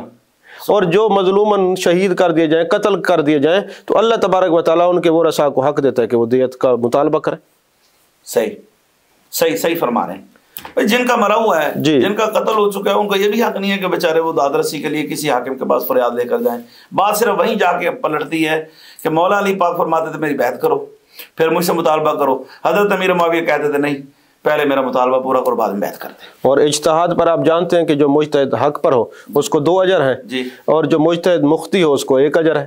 اور جو مظلوماً شہید کر دیے جائیں، قتل کر دیے جائیں تو اللہ تبارک و تعالیٰ ان کے ورثاء کو حق دیتا ہے کہ وہ دیت کا مطالبہ کریں۔ صحیح فرما رہے ہیں۔ جن کا مرا ہوا ہے، جن کا قتل ہو چکا ہے، ان کا یہ بھی حق نہیں ہے کہ بیچارے وہ داد رسی کے لیے کسی حاکم کے پاس فریاد لے کر جائیں۔ بات صرف وہیں جا کے پلٹتی ہے کہ مولا علی پاک فرماتے تھے میری بیعت کرو، پھر مجھ سے مطالبہ کرو۔ حضرت امیر معاویہ کہتے تھے نہیں، پہلے میرا مطالبہ پورا کرو، بعد میں بیعت کرتے۔ اور اجتہاد پر آپ جانتے ہیں کہ جو مجتہد حق پر ہو اس کو 2 اجر ہیں، اور جو مجتہد مختی ہو اس کو 1 اجر ہے۔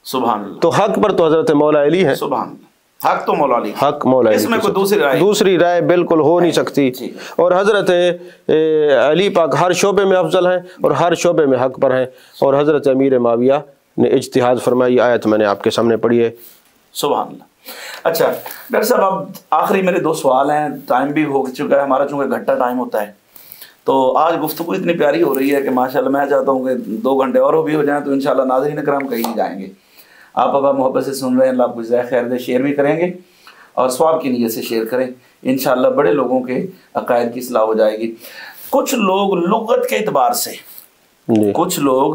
سبحان اللہ۔ تو حق پر تو حضرت مولا علی ہے، سبحان اللہ، حق تو مولا علی، حق مولا علی، اس میں کوئی دوسری رائے بالکل ہو نہیں سکتی۔ اور حضرت علی پاک ہر شعبے میں افضل ہیں اور ہر شعبے میں حق پر ہیں، اور حضرت امیر معاویہ نے اجتہاد فرمائی، آیت میں نے آپ کے سامنے پڑھی ہے۔ سبحان اللہ۔ اچھا ڈاکٹر صاحب، اب آخری میرے 2 سوال ہیں، ٹائم بھی ہو چکا ہے ہمارا، چونکہ گھنٹہ ٹائم ہوتا ہے، تو آج گفتگو اتنی پیاری ہو رہی ہے کہ ماشاءاللہ میں چاہتا ہوں کہ 2 گھنٹے اور بھی ہو جائیں تو انشاءاللہ ناظرین کرام کہیں جائیں گے۔ آپ اب محبت سے سن رہے ہیں، اللہ آپ کو جزائے خیر دے، شیئر بھی کریں گے اور ثواب کی نیت سے شیئر کریں، انشاءاللہ بڑے لوگوں کے عقائد کی اصلاح ہو جائے گی۔ کچھ لوگ لغت کے اعتبار سے، کچھ لوگ